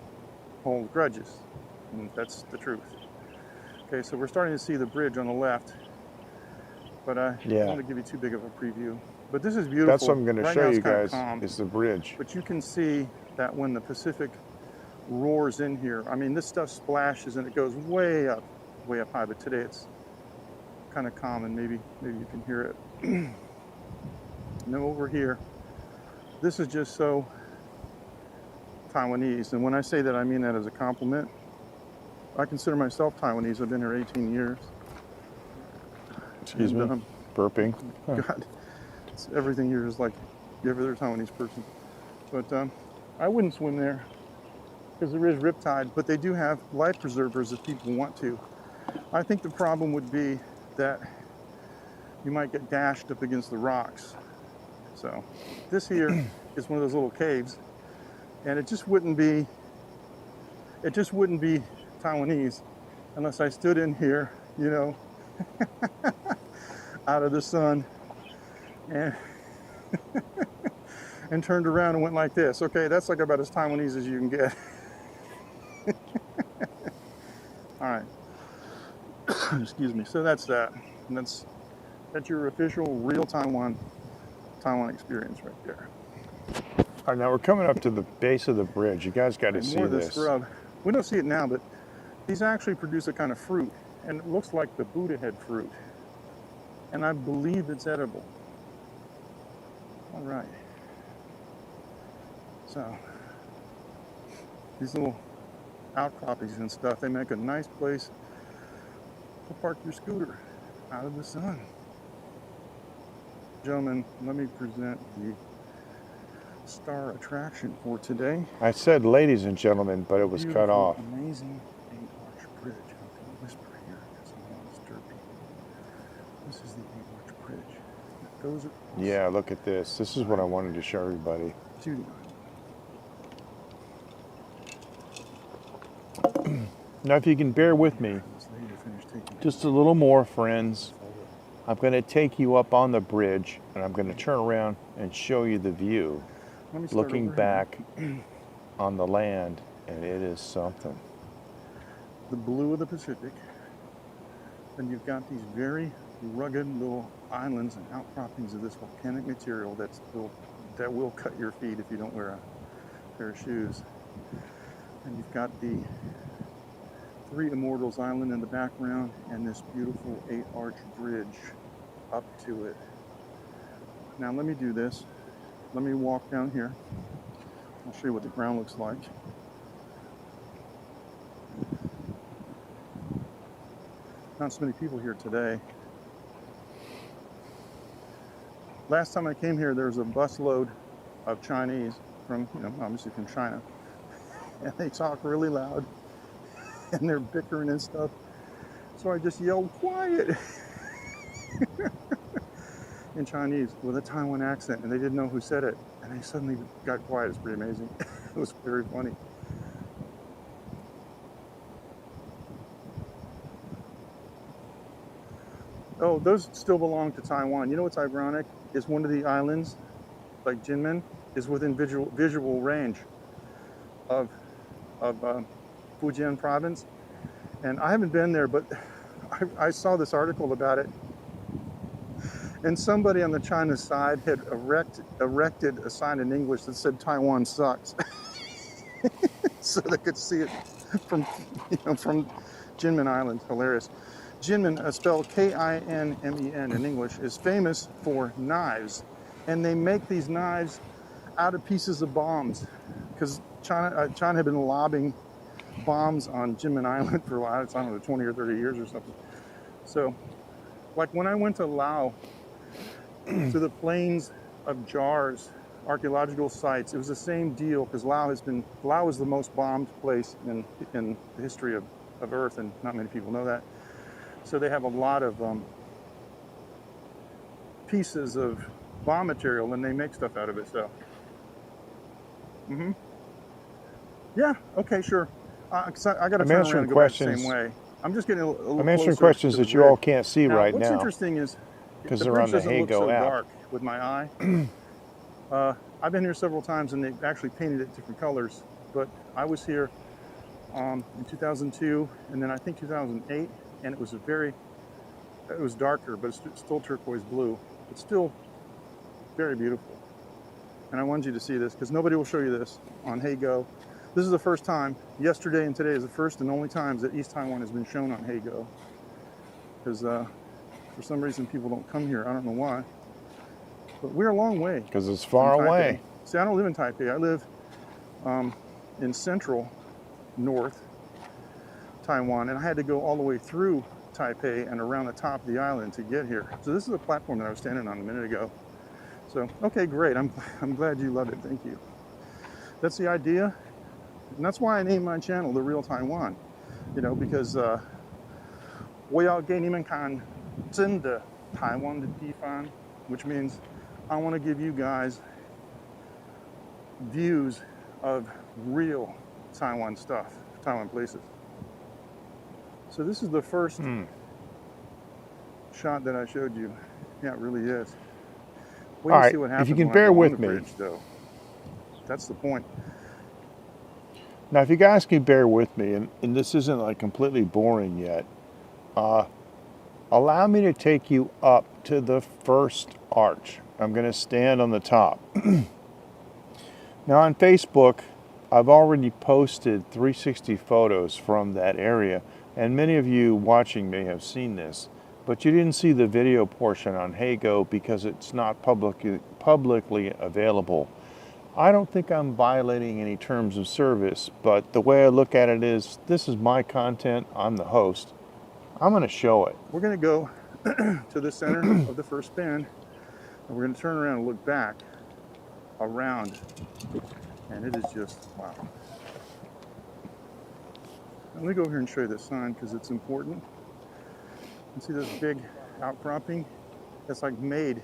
Speaker 1: hold grudges. And that's the truth. Okay, so we're starting to see the bridge on the left, but I don't want to give you too big of a preview. But this is beautiful.
Speaker 7: That's what I'm going to
Speaker 1: Right
Speaker 7: show
Speaker 1: now it's
Speaker 7: you
Speaker 1: kind of
Speaker 7: guys.
Speaker 1: calm.
Speaker 7: Is the bridge.
Speaker 1: But you can see that when the Pacific roars in here, I mean, this stuff splashes and it goes way up high. But today it's kind of calm, and maybe you can hear it. Now over here, this is just so Taiwanese, and when I say that, I mean that as a compliment. I consider myself Taiwanese. I've been here 18 years.
Speaker 7: Excuse
Speaker 1: And,
Speaker 7: me, burping.
Speaker 1: God, everything here is like every other Taiwanese person. But I wouldn't swim there because there is riptide, but they do have life preservers if people want to. I think the problem would be that you might get dashed up against the rocks. So this here is one of those little caves, and it just wouldn't be Taiwanese unless I stood in here, you know, out of the sun and and turned around and went like this. Okay, that's like about as Taiwanese as you can get. All right. Excuse me. So that's that. And that's your official real Taiwan experience right there.
Speaker 7: All right, now we're coming up to the base of the bridge. You guys got to see
Speaker 1: More of the
Speaker 7: this.
Speaker 1: scrub. We don't see it now, but these actually produce a kind of fruit, and it looks like the Buddha head fruit. And I believe it's edible. All right. So these little outcroppings and stuff, they make a nice place to park your scooter out of the sun. Gentlemen, let me present the star attraction for today.
Speaker 7: I said ladies and gentlemen, but it was cut
Speaker 1: Beautiful,
Speaker 7: off.
Speaker 1: Amazing 8-arch bridge. I'm going to whisper here because I don't want to disturb people. This is the 8-arch bridge. It goes across
Speaker 7: Yeah, look at this. This is what I wanted to show everybody.
Speaker 1: to the island.
Speaker 7: Now, if you can bear with me,
Speaker 1: This lady finished taking
Speaker 7: just a little more, friends. I'm going to take you up on the bridge, and I'm going to turn around and show you the view,
Speaker 1: Let me start
Speaker 7: looking
Speaker 1: over here.
Speaker 7: back on the land, and it is something.
Speaker 1: The blue of the Pacific. Then you've got these very rugged little islands and outcroppings of this volcanic material that will cut your feet if you don't wear a pair of shoes. And you've got the Eight Immortals Island in the background and this beautiful 8-arch bridge up to it. Now let me do this. Let me walk down here. I'll show you what the ground looks like. Not so many people here today. Last time I came here, there was a busload of Chinese from, obviously from China. And they talk really loud. And they're bickering and stuff. So I just yelled, quiet! in Chinese with a Taiwan accent, and they didn't know who said it. And they suddenly got quiet. It's pretty amazing. It was very funny. Oh, those still belong to Taiwan. You know what's ironic? Is one of the islands, like Jinmen, is within visual range of Fujian province. And I haven't been there, but I saw this article about it. And somebody on the China side had erected a sign in English that said Taiwan sucks. So they could see it from, from Jinmen Island. Hilarious. Jinmen, spelled Kinmen in English, is famous for knives. And they make these knives out of pieces of bombs. Because China had been lobbing bombs on Jinmen Island for, I don't know, 20 or 30 years or something. So, like when I went to Laos, to the plains of jars, archaeological sites, it was the same deal, because Laos is the most bombed place in the history of Earth, and not many people know that. So they have a lot of pieces of bomb material, and they make stuff out of it. So, yeah, okay, sure. I got to turn around and go back the same way. I'm just getting a little
Speaker 7: I'm answering
Speaker 1: closer
Speaker 7: questions
Speaker 1: to the
Speaker 7: that you all
Speaker 1: bridge.
Speaker 7: can't see right
Speaker 1: What's
Speaker 7: now
Speaker 1: interesting is
Speaker 7: because
Speaker 1: the
Speaker 7: they're
Speaker 1: bridge
Speaker 7: on the
Speaker 1: doesn't look
Speaker 7: Hago
Speaker 1: so
Speaker 7: app.
Speaker 1: dark with my eye. I've been here several times, and they've actually painted it different colors. But I was here in 2002, and then I think 2008, and it was darker, but it's still turquoise blue. It's still very beautiful. And I wanted you to see this, because nobody will show you this on Hago. This is the first time, yesterday and today is the first and only times that East Taiwan has been shown on Hago. Because for some reason people don't come here, I don't know why. But we're a long way.
Speaker 7: Because it's far
Speaker 1: from Taipei.
Speaker 7: away.
Speaker 1: See, I don't live in Taipei. I live in central north Taiwan, and I had to go all the way through Taipei and around the top of the island to get here. So this is a platform that I was standing on a minute ago. So, okay, great. I'm glad you love it. Thank you. That's the idea. And that's why I named my channel The Real Taiwan. Because 我要给你们看真的台湾的地方, which means I want to give you guys views of real Taiwan stuff, Taiwan places. So this is the first shot that I showed you. Yeah, it really is. Wait
Speaker 7: All
Speaker 1: to
Speaker 7: right,
Speaker 1: see what
Speaker 7: if
Speaker 1: happens
Speaker 7: you can
Speaker 1: when I
Speaker 7: bear
Speaker 1: go on
Speaker 7: with
Speaker 1: the
Speaker 7: me.
Speaker 1: bridge, though. That's the point.
Speaker 7: Now, if you guys can bear with me, and this isn't like completely boring yet, allow me to take you up to the first arch. I'm going to stand on the top. Now on Facebook, I've already posted 360 photos from that area, and many of you watching may have seen this, but you didn't see the video portion on Hago because it's not publicly available. I don't think I'm violating any terms of service, but the way I look at it is, this is my content, I'm the host. I'm going to show it.
Speaker 1: We're going to go to the center of the first bend, and we're going to turn around and look back around, and it is just, wow. Let me go over here and show you this sign because it's important. You can see this big outcropping that's like made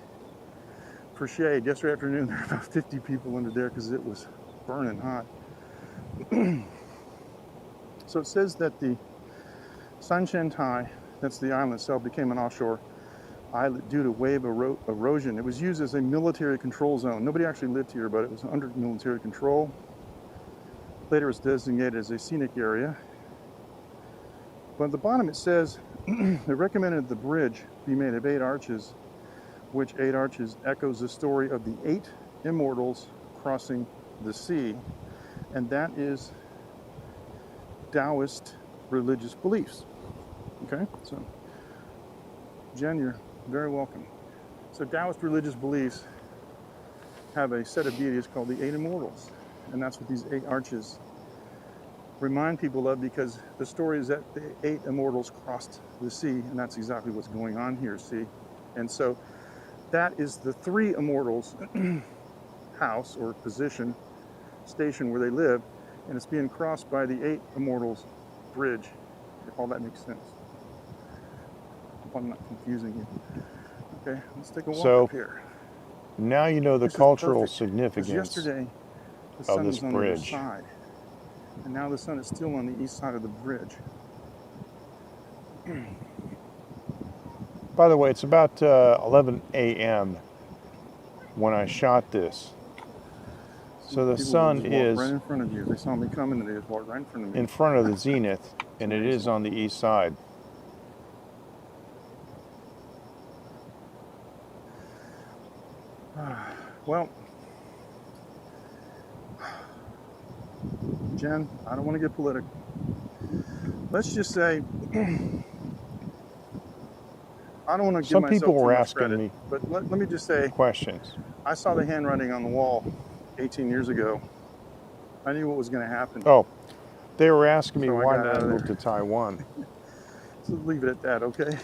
Speaker 1: for shade. Yesterday afternoon there were about 50 people under there because it was burning hot. So it says that the Sanshantai, that's the island itself, became an offshore island due to wave erosion. It was used as a military control zone. Nobody actually lived here, but it was under military control. Later it was designated as a scenic area. But at the bottom it says they recommended the bridge be made of 8 arches, which 8 arches echoes the story of the 8 Immortals crossing the sea. And that is Daoist religious beliefs. Okay, so Jen, you're very welcome. So Daoist religious beliefs have a set of deities called the 8 Immortals, and that's what these 8 arches remind people of, because the story is that the 8 Immortals crossed the sea, and that's exactly what's going on here, see? And so that is the 3 Immortals house or position, station where they live, and it's being crossed by the 8 Immortals bridge, if all that makes sense. Hope I'm not confusing you. Okay, let's take a walk up here.
Speaker 7: Now you know the
Speaker 1: This is
Speaker 7: cultural
Speaker 1: perfect, 'cause
Speaker 7: significance
Speaker 1: yesterday The
Speaker 7: of
Speaker 1: sun
Speaker 7: this
Speaker 1: was on the other
Speaker 7: bridge.
Speaker 1: side. And now the sun is still on the east side of the bridge.
Speaker 7: By the way, it's about 11 a.m. when I shot this. So the
Speaker 1: People
Speaker 7: sun
Speaker 1: just walk
Speaker 7: is
Speaker 1: right in front of you. They saw me coming and they just walked right in front of me.
Speaker 7: in front of the zenith, and it is on the east side.
Speaker 1: Well, Jen, I don't want to get political. Let's just say, I don't want to give
Speaker 7: Some
Speaker 1: myself
Speaker 7: people
Speaker 1: too
Speaker 7: were
Speaker 1: much
Speaker 7: asking
Speaker 1: credit,
Speaker 7: me
Speaker 1: but let me just say,
Speaker 7: questions.
Speaker 1: I saw the handwriting on the wall 18 years ago. I knew what was going to happen.
Speaker 7: Oh, they were asking me
Speaker 1: So I
Speaker 7: why
Speaker 1: got
Speaker 7: did
Speaker 1: out
Speaker 7: I
Speaker 1: of
Speaker 7: move
Speaker 1: there.
Speaker 7: to Taiwan.
Speaker 1: So leave it at that, okay?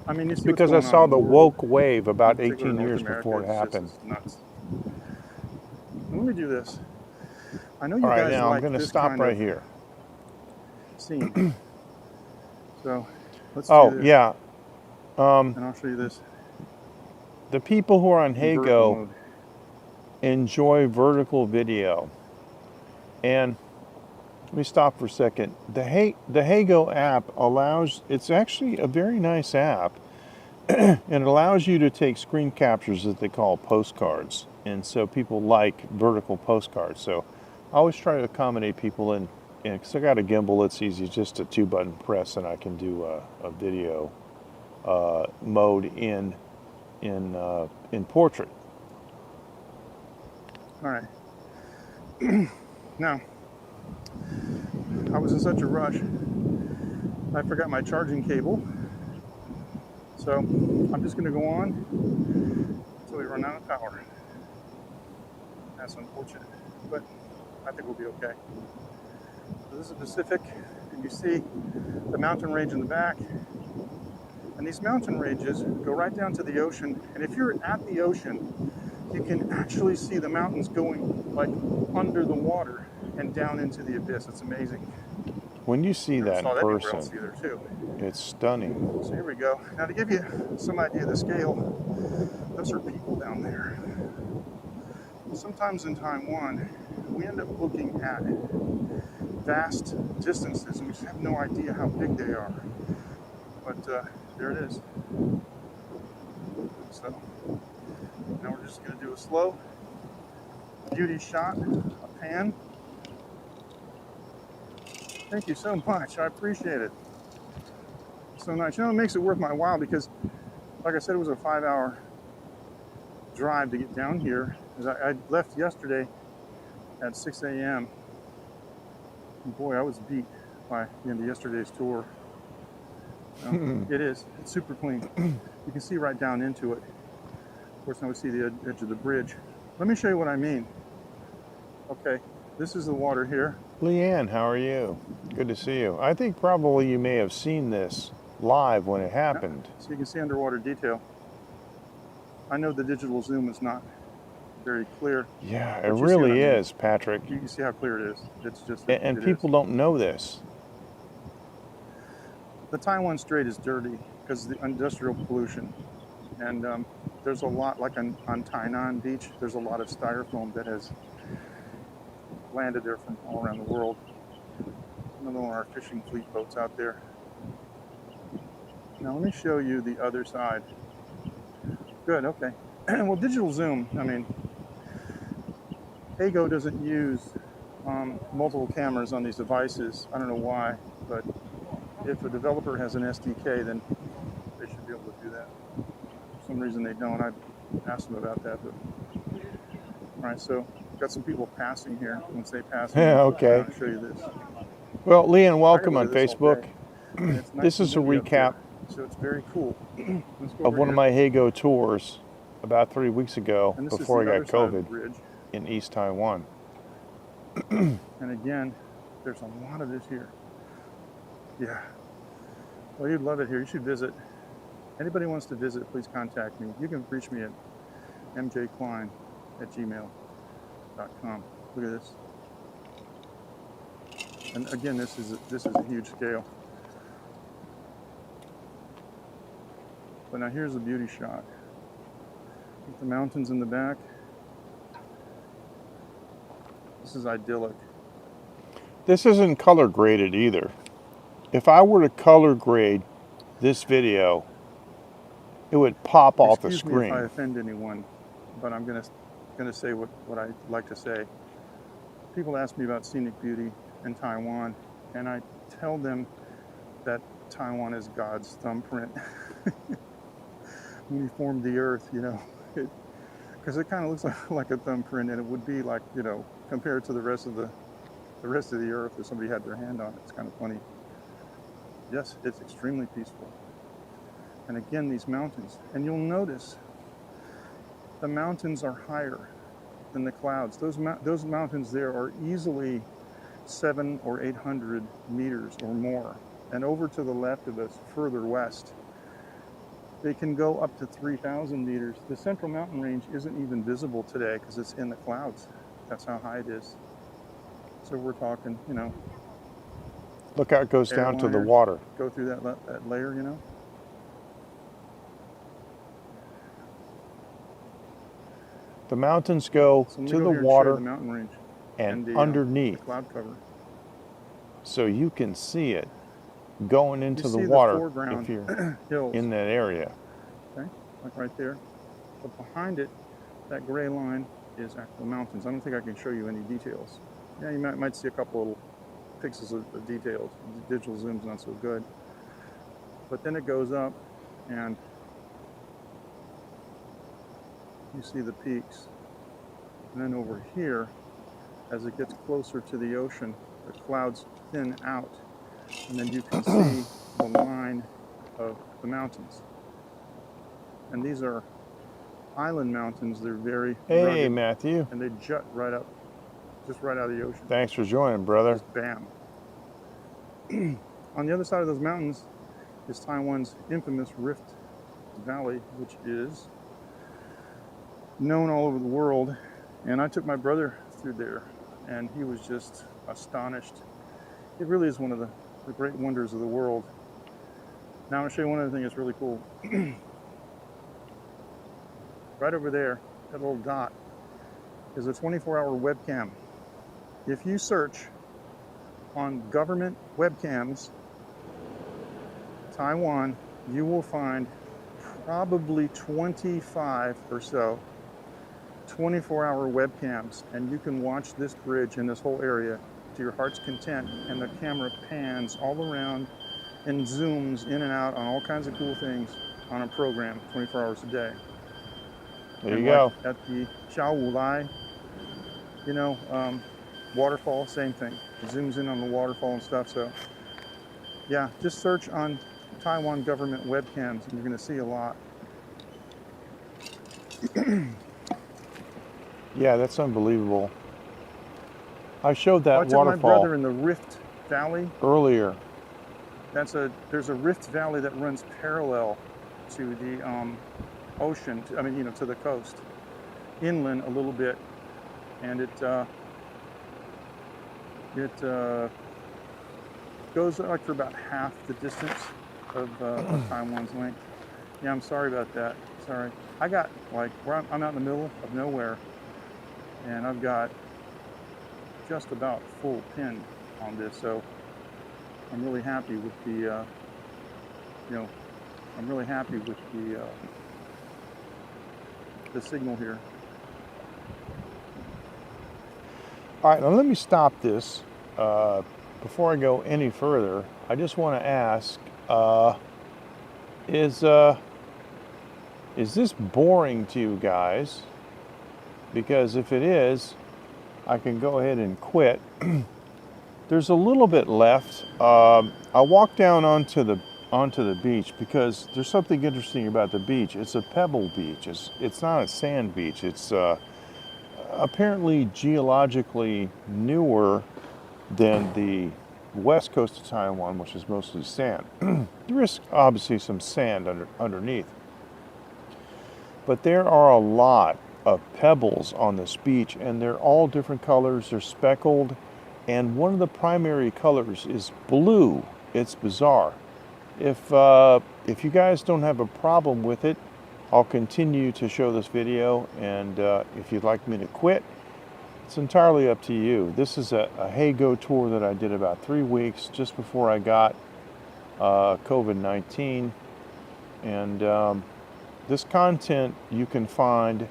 Speaker 1: I mean, you see
Speaker 7: Because I
Speaker 1: what's going
Speaker 7: saw
Speaker 1: on
Speaker 7: the
Speaker 1: in the world,
Speaker 7: woke wave about
Speaker 1: in particular
Speaker 7: 18
Speaker 1: North
Speaker 7: years
Speaker 1: America,
Speaker 7: before it
Speaker 1: it's just
Speaker 7: happened.
Speaker 1: it's nuts. Let me do this. I know you
Speaker 7: All right,
Speaker 1: guys
Speaker 7: now I'm
Speaker 1: like
Speaker 7: going to
Speaker 1: this
Speaker 7: stop
Speaker 1: kind
Speaker 7: right
Speaker 1: of
Speaker 7: here.
Speaker 1: scene. So let's do
Speaker 7: Oh,
Speaker 1: this.
Speaker 7: yeah.
Speaker 1: And I'll show you this
Speaker 7: The people who are on
Speaker 1: in vertical
Speaker 7: Hago
Speaker 1: mode.
Speaker 7: enjoy vertical video. And let me stop for a second. The Hago app allows, it's actually a very nice app, and it allows you to take screen captures that they call postcards. And so people like vertical postcards. So I always try to accommodate people in, because I got a gimbal, it's easy, just a 2-button press, and I can do a video mode in portrait.
Speaker 1: All right. Now, I was in such a rush, I forgot my charging cable. So I'm just going to go on until we run out of power. That's unfortunate, but I think we'll be okay. So this is Pacific, and you see the mountain range in the back. And these mountain ranges go right down to the ocean. And if you're at the ocean, you can actually see the mountains going like under the water and down into the abyss. It's amazing.
Speaker 7: When you see
Speaker 1: Never
Speaker 7: that
Speaker 1: saw
Speaker 7: in
Speaker 1: that anywhere else
Speaker 7: person,
Speaker 1: either, too.
Speaker 7: it's stunning.
Speaker 1: So here we go. Now to give you some idea of the scale, those are people down there. Sometimes in Taiwan, we end up looking at vast distances and we just have no idea how big they are. But there it is. So now we're just going to do a slow beauty shot, a pan. Thank you so much. I appreciate it. So nice. You know, it makes it worth my while because, like I said, it was a 5-hour drive to get down here. I left yesterday at 6 a.m. And boy, I was beat by the end of yesterday's tour. It is. It's super clean. You can see right down into it. Of course, now we see the edge of the bridge. Let me show you what I mean. Okay, this is the water here.
Speaker 7: Leanne, how are you? Good to see you. I think probably you may have seen this live when it happened.
Speaker 1: So you can see underwater detail. I know the digital zoom is not very clear.
Speaker 7: Yeah,
Speaker 1: but
Speaker 7: it
Speaker 1: you see what I
Speaker 7: really
Speaker 1: mean.
Speaker 7: is, Patrick.
Speaker 1: You can see how clear it is. It's just
Speaker 7: And
Speaker 1: it
Speaker 7: people
Speaker 1: is.
Speaker 7: don't know this.
Speaker 1: The Taiwan Strait is dirty because of the industrial pollution. And there's a lot, like on Tainan Beach, there's a lot of styrofoam that has landed there from all around the world. Another one of our fishing fleet boats out there. Now let me show you the other side. Good, okay. Well, digital zoom, I mean, Hago doesn't use multiple cameras on these devices. I don't know why, but if a developer has an SDK, then they should be able to do that. For some reason they don't. I asked them about that, but all right. So got some people passing here. Once they pass,
Speaker 7: Yeah, okay.
Speaker 1: I'll show you this.
Speaker 7: Well, Leanne,
Speaker 1: I could
Speaker 7: welcome
Speaker 1: look
Speaker 7: on
Speaker 1: at this all
Speaker 7: Facebook.
Speaker 1: day. And it's nice
Speaker 7: This
Speaker 1: and
Speaker 7: is a
Speaker 1: windy up
Speaker 7: recap
Speaker 1: here, so it's very cool. Let's go
Speaker 7: of
Speaker 1: over
Speaker 7: one
Speaker 1: here.
Speaker 7: of my Hago tours about 3 weeks ago
Speaker 1: And this
Speaker 7: before
Speaker 1: is
Speaker 7: I
Speaker 1: the
Speaker 7: got
Speaker 1: other side of the
Speaker 7: COVID
Speaker 1: bridge.
Speaker 7: in East Taiwan.
Speaker 1: And again, there's a lot of this here. Yeah. Well, you'd love it here. You should visit. Anybody wants to visit, please contact me. You can reach me at mjklein@gmail.com. Look at this. And again, this is a huge scale. But now here's the beauty shot. With the mountains in the back. This is idyllic.
Speaker 7: This isn't color graded either. If I were to color grade this video, it would pop off the
Speaker 1: Excuse me if I
Speaker 7: screen.
Speaker 1: offend anyone, but I'm gonna say what I like to say. People ask me about scenic beauty in Taiwan, and I tell them that Taiwan is God's thumbprint. When he formed the earth, you know, because it kind of looks like a thumbprint, and it would be like, you know, compared to the rest of the earth, if somebody had their hand on it. It's kind of funny. Yes, it's extremely peaceful. And again, these mountains, and you'll notice the mountains are higher than the clouds. Those mountains there are easily 700 or 800 meters or more. And over to the left of us, further west, they can go up to 3,000 meters. The central mountain range isn't even visible today because it's in the clouds. That's how high it is. So we're talking, you know.
Speaker 7: Look how it goes down to the
Speaker 1: airliners
Speaker 7: water.
Speaker 1: Go through that layer, you know.
Speaker 7: The mountains go
Speaker 1: So let me
Speaker 7: to
Speaker 1: go
Speaker 7: the
Speaker 1: here and show you
Speaker 7: water
Speaker 1: the mountain range
Speaker 7: and
Speaker 1: the,
Speaker 7: underneath,
Speaker 1: the cloud cover.
Speaker 7: so you can see it going into
Speaker 1: You
Speaker 7: the
Speaker 1: see
Speaker 7: water
Speaker 1: foreground
Speaker 7: if you're
Speaker 1: hills,
Speaker 7: in that area.
Speaker 1: okay, like right there. But behind it, that gray line is actual mountains. I don't think I can show you any details. Yeah, you might see a couple little pixels of details. The digital zoom's not so good. But then it goes up, and you see the peaks. And then over here, as it gets closer to the ocean, the clouds thin out, and then you can see the line of the mountains. And these are island mountains. They're very
Speaker 7: Hey,
Speaker 1: rugged,
Speaker 7: Matthew.
Speaker 1: and they jut right up, just right out of the ocean.
Speaker 7: Thanks for joining, brother.
Speaker 1: Just bam. On the other side of those mountains is Taiwan's infamous Rift Valley, which is known all over the world. And I took my brother through there, and he was just astonished. It really is one of the great wonders of the world. Now I'm going to show you one other thing that's really cool. Right over there, that little dot, is a 24-hour webcam. If you search on government webcams, Taiwan, you will find probably 25 or so 24-hour webcams, and you can watch this bridge in this whole area to your heart's content, and the camera pans all around and zooms in and out on all kinds of cool things on a program 24 hours a day.
Speaker 7: There you
Speaker 1: And
Speaker 7: go.
Speaker 1: like at the Xiao Wulai, you know, waterfall, same thing. It zooms in on the waterfall and stuff. So yeah, just search on Taiwan government webcams and you're going to see a lot.
Speaker 7: Yeah, that's unbelievable. I showed that
Speaker 1: I took my
Speaker 7: waterfall
Speaker 1: brother in the Rift Valley.
Speaker 7: earlier.
Speaker 1: There's a Rift Valley that runs parallel to the ocean. To the coast, inland a little bit, and it goes like for about half the distance of Taiwan's length. Yeah, I'm sorry about that. Sorry. I got I'm out in the middle of nowhere, and I've got just about full pin on this, so I'm really happy with the, I'm really happy with the signal here.
Speaker 7: All right, now let me stop this. Before I go any further, I just want to ask, is this boring to you guys? Because if it is, I can go ahead and quit. There's a little bit left. I walked down onto the beach because there's something interesting about the beach. It's a pebble beach. It's not a sand beach. It's apparently geologically newer than the west coast of Taiwan, which is mostly sand. There is obviously some sand underneath. But there are a lot of pebbles on this beach, and they're all different colors. They're speckled, and one of the primary colors is blue. It's bizarre. If you guys don't have a problem with it, I'll continue to show this video, and if you'd like me to quit, it's entirely up to you. This is a Hey Go tour that I did about 3 weeks just before I got COVID-19, and this content you can find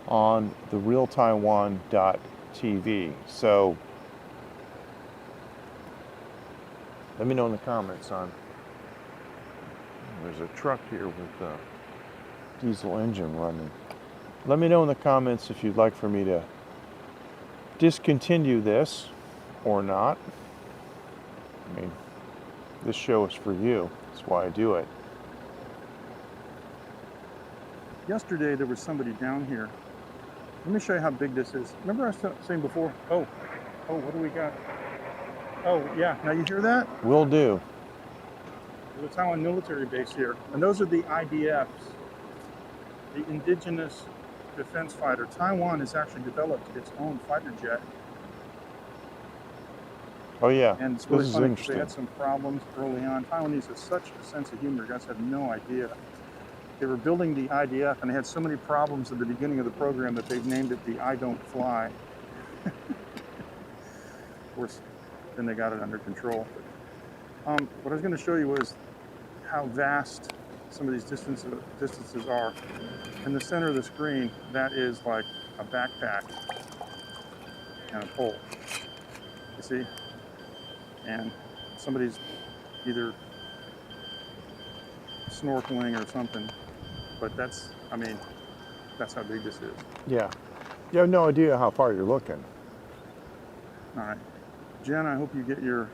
Speaker 7: on therealtaiwan.tv. So let me know in the comments on. There's a truck here with a diesel engine running. Let me know in the comments if you'd like for me to discontinue this or not. I mean, this show is for you. That's why I do it.
Speaker 1: Yesterday there was somebody down here. Let me show you how big this is. Remember I was saying before, oh, what do we got? Oh, yeah, now you hear that?
Speaker 7: Will do.
Speaker 1: There's a Taiwan military base here. And those are the IDFs, the Indigenous Defense Fighter. Taiwan has actually developed its own fighter jet.
Speaker 7: Oh yeah,
Speaker 1: And it's really
Speaker 7: this is
Speaker 1: funny because they
Speaker 7: interesting.
Speaker 1: had some problems early on. Taiwanese have such a sense of humor, you guys have no idea. They were building the IDF and they had so many problems at the beginning of the program that they've named it the I Don't Fly. Of course, then they got it under control. What I was going to show you was how vast some of these distances are. In the center of the screen, that is like a backpack and a pole. You see? And somebody's either snorkeling or something, but that's, I mean, that's how big this is.
Speaker 7: Yeah. You have no idea how far you're looking.
Speaker 1: All right. Jen, I hope you get your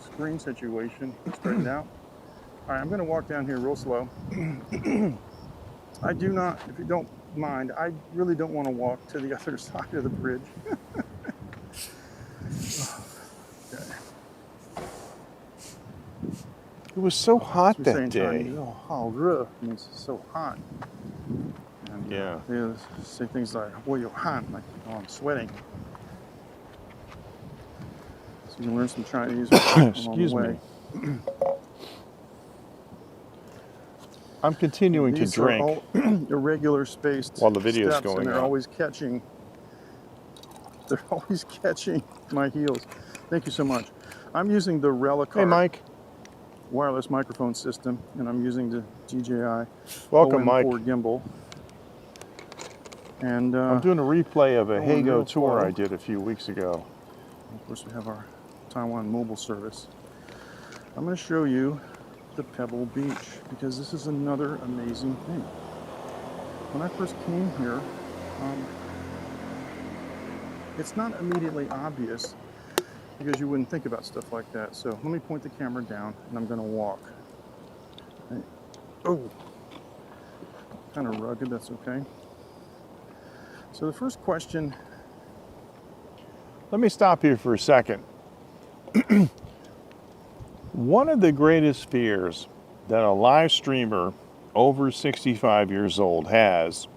Speaker 1: screen situation straightened out. All right, I'm going to walk down here real slow. I do not, if you don't mind, I really don't want to walk to the other side of the bridge. Okay.
Speaker 7: It was so hot
Speaker 1: We're
Speaker 7: that
Speaker 1: saying
Speaker 7: day.
Speaker 1: Chinese, oh, how rough means it's so hot. And,
Speaker 7: Yeah.
Speaker 1: They say things like, well, you're hot, like, oh, I'm sweating. So you can learn some Chinese.
Speaker 7: Excuse me. I'm continuing to
Speaker 1: These are
Speaker 7: drink.
Speaker 1: all irregular spaced
Speaker 7: while the video's
Speaker 1: steps,
Speaker 7: going
Speaker 1: and they're
Speaker 7: on.
Speaker 1: always catching. They're always catching my heels. Thank you so much. I'm using the Relic
Speaker 7: Hey, Mike.
Speaker 1: wireless microphone system, and I'm using the DJI
Speaker 7: Welcome,
Speaker 1: OM4
Speaker 7: Mike.
Speaker 1: gimbal. And
Speaker 7: I'm doing a replay of a
Speaker 1: going
Speaker 7: Hey Go
Speaker 1: real
Speaker 7: tour
Speaker 1: slow.
Speaker 7: I did a few weeks ago.
Speaker 1: of course, we have our Taiwan mobile service. I'm going to show you the Pebble Beach because this is another amazing thing. When I first came here, it's not immediately obvious because you wouldn't think about stuff like that. So let me point the camera down and I'm going to walk. Okay. Oh, kind of rugged, that's okay. So the first question,
Speaker 7: Let me stop here for a second. One of the greatest fears that a live streamer over 65 years old has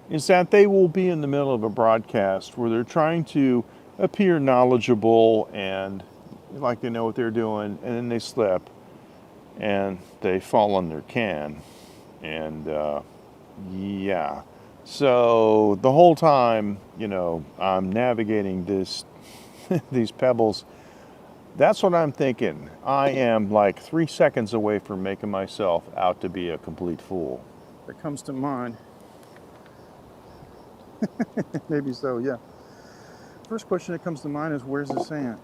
Speaker 7: is that they will be in the middle of a broadcast where they're trying to appear knowledgeable and like they know what they're doing, and then they slip and they fall on their can. And yeah. So the whole time, you know, I'm navigating this these pebbles. That's what I'm thinking. I am like 3 seconds away from making myself out to be a complete fool.
Speaker 1: that comes to mind. Maybe so, yeah. First question that comes to mind is, where's the sand?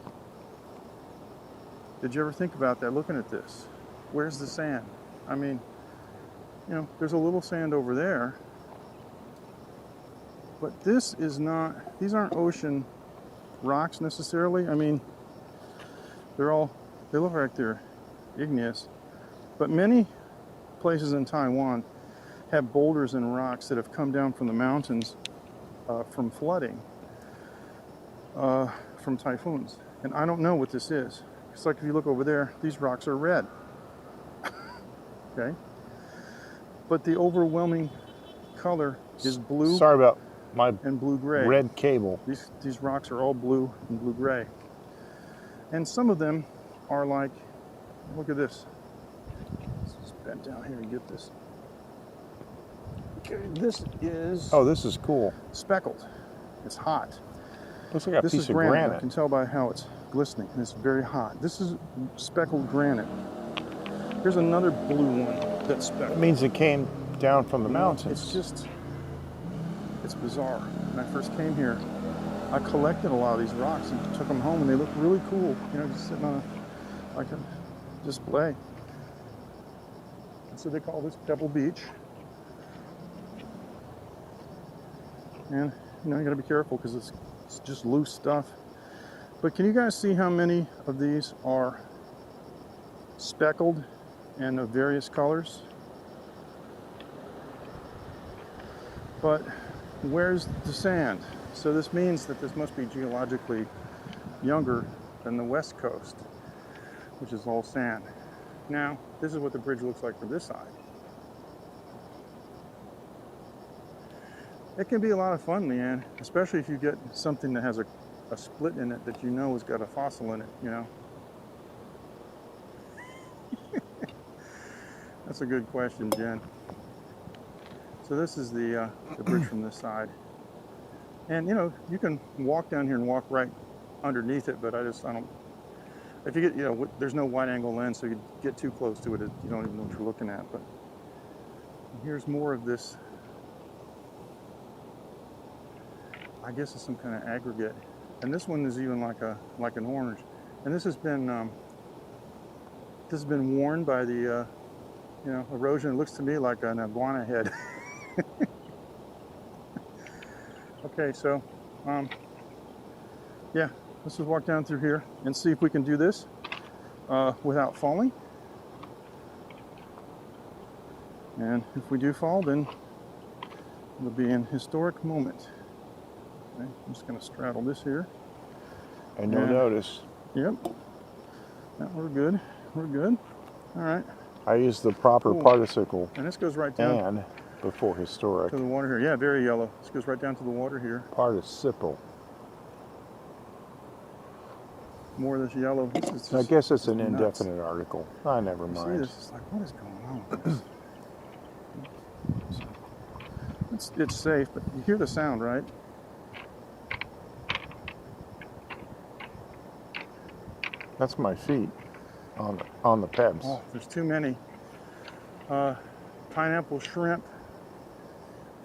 Speaker 1: Did you ever think about that looking at this? Where's the sand? I mean, you know, there's a little sand over there, but this is not, these aren't ocean rocks necessarily. I mean, they look like they're igneous, but many places in Taiwan have boulders and rocks that have come down from the mountains from flooding, from typhoons. And I don't know what this is. It's like if you look over there, these rocks are red. Okay? But the overwhelming color is blue
Speaker 7: Sorry about my
Speaker 1: and blue-gray.
Speaker 7: red cable.
Speaker 1: These rocks are all blue and blue-gray. And some of them are like, look at this. This is bend down here and get this. Okay, this is
Speaker 7: Oh, this is cool.
Speaker 1: speckled. It's hot.
Speaker 7: Looks like a
Speaker 1: This
Speaker 7: piece
Speaker 1: is
Speaker 7: of
Speaker 1: granite. I
Speaker 7: granite.
Speaker 1: can tell by how it's glistening. It's very hot. This is speckled granite. Here's another blue one that's speckled.
Speaker 7: That means it came down from the mountains.
Speaker 1: It's just, it's bizarre. When I first came here, I collected a lot of these rocks and took them home, and they look really cool. You know, just sitting on a, like a display. And so they call this Pebble Beach. And you know, you got to be careful because it's just loose stuff. But can you guys see how many of these are speckled and of various colors? But where's the sand? So this means that this must be geologically younger than the west coast, which is all sand. Now, this is what the bridge looks like from this side. It can be a lot of fun, Leanne, especially if you get something that has a split in it that you know has got a fossil in it, you know. That's a good question, Jen. So this is the bridge from this side. And you know, you can walk down here and walk right underneath it, but I don't, if you get, you know, there's no wide angle lens, so you get too close to it, you don't even know what you're looking at. But here's more of this. I guess it's some kind of aggregate. And this one is even like an orange. And this has been worn by the you know, erosion. It looks to me like an iguana head. Okay, so yeah, let's just walk down through here and see if we can do this without falling. And if we do fall, then it'll be an historic moment. Okay, I'm just going to straddle this here.
Speaker 7: And you'll notice.
Speaker 1: Yep. Yeah, we're good. We're good. All right.
Speaker 7: I use the proper
Speaker 1: Cool.
Speaker 7: participle
Speaker 1: And this goes right down
Speaker 7: and before historic.
Speaker 1: to the water here. Yeah, very yellow. This goes right down to the water here.
Speaker 7: Participle.
Speaker 1: More of this yellow. This is
Speaker 7: I
Speaker 1: just
Speaker 7: guess it's an
Speaker 1: nuts.
Speaker 7: indefinite article. I never
Speaker 1: See
Speaker 7: mind.
Speaker 1: this? It's like, what is going on with this? It's safe, but you hear the sound, right?
Speaker 7: That's my feet on the pebs.
Speaker 1: Oh, there's too many. Pineapple shrimp,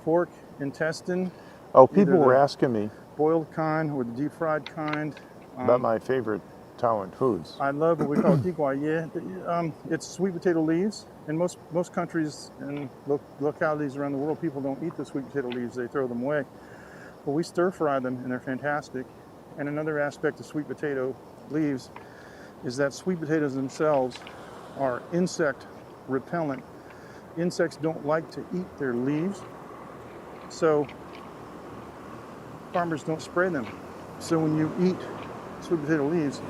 Speaker 1: pork intestine,
Speaker 7: Oh, people
Speaker 1: either
Speaker 7: were
Speaker 1: the-
Speaker 7: asking me
Speaker 1: boiled kind or the deep fried kind.
Speaker 7: about my favorite Taiwan foods.
Speaker 1: I love what we call digua. It's sweet potato leaves. In most countries and localities around the world, people don't eat the sweet potato leaves. They throw them away. But we stir fry them, and they're fantastic. And another aspect of sweet potato leaves is that sweet potatoes themselves are insect repellent. Insects don't like to eat their leaves, so farmers don't spray them. So when you eat sweet potato leaves,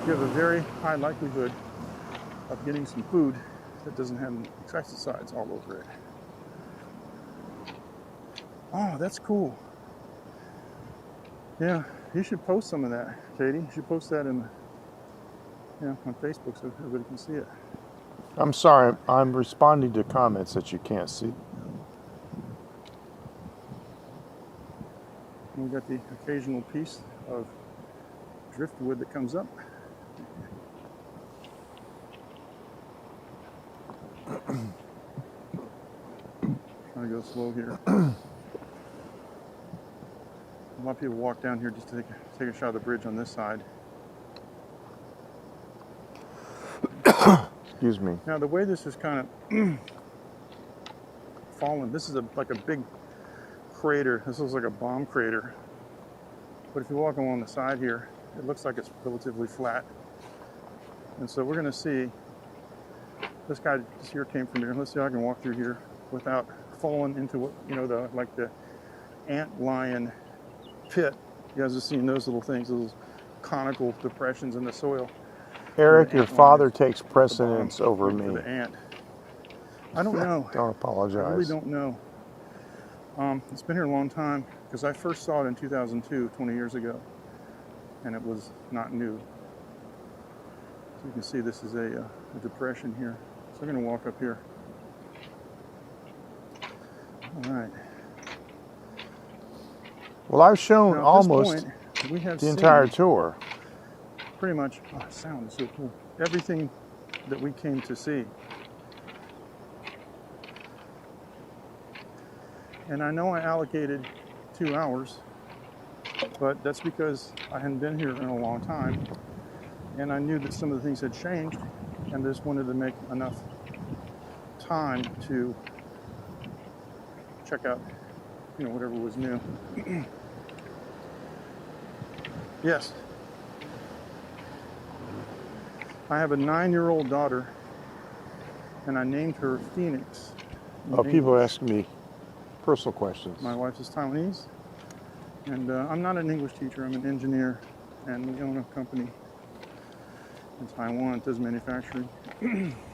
Speaker 1: you have a very high likelihood of getting some food that doesn't have pesticides all over it. Oh, that's cool. Yeah, you should post some of that, Katie. You should post that in, you know, on Facebook so everybody can see it.
Speaker 7: I'm sorry, I'm responding to comments that you can't see.
Speaker 1: And we've got the occasional piece of driftwood that comes up. Trying to go slow here. A lot of people walk down here just to take a shot of the bridge on this side.
Speaker 7: Excuse me.
Speaker 1: Now the way this is kind of fallen, this is like a big crater. This looks like a bomb crater. But if you walk along the side here, it looks like it's relatively flat. And so we're going to see, this guy just here came from here. Let's see if I can walk through here without falling into what, you know, the ant lion pit. You guys have seen those little things, those conical depressions in the soil.
Speaker 7: Eric,
Speaker 1: The
Speaker 7: your
Speaker 1: ant
Speaker 7: father
Speaker 1: lion
Speaker 7: takes
Speaker 1: at the
Speaker 7: precedence
Speaker 1: bottom,
Speaker 7: over
Speaker 1: waiting for
Speaker 7: me.
Speaker 1: the ant. I don't know.
Speaker 7: Don't
Speaker 1: I
Speaker 7: apologize.
Speaker 1: really don't know. It's been here a long time because I first saw it in 2002, 20 years ago, and it was not new. So you can see this is a depression here. So I'm going to walk up here. All right.
Speaker 7: Well, I've shown
Speaker 1: Now, at
Speaker 7: almost
Speaker 1: this point, we have
Speaker 7: the
Speaker 1: seen
Speaker 7: entire tour.
Speaker 1: pretty much, oh, sound is so cool. Everything that we came to see. And I know I allocated 2 hours, but that's because I hadn't been here in a long time. And I knew that some of the things had changed, and just wanted to make enough time to check out, you know, whatever was new. Yes. I have a 9-year-old daughter, and I named her Phoenix. in
Speaker 7: Oh, people
Speaker 1: English.
Speaker 7: ask me personal questions.
Speaker 1: My wife is Taiwanese, and I'm not an English teacher. I'm an engineer, and we own a company in Taiwan that does manufacturing.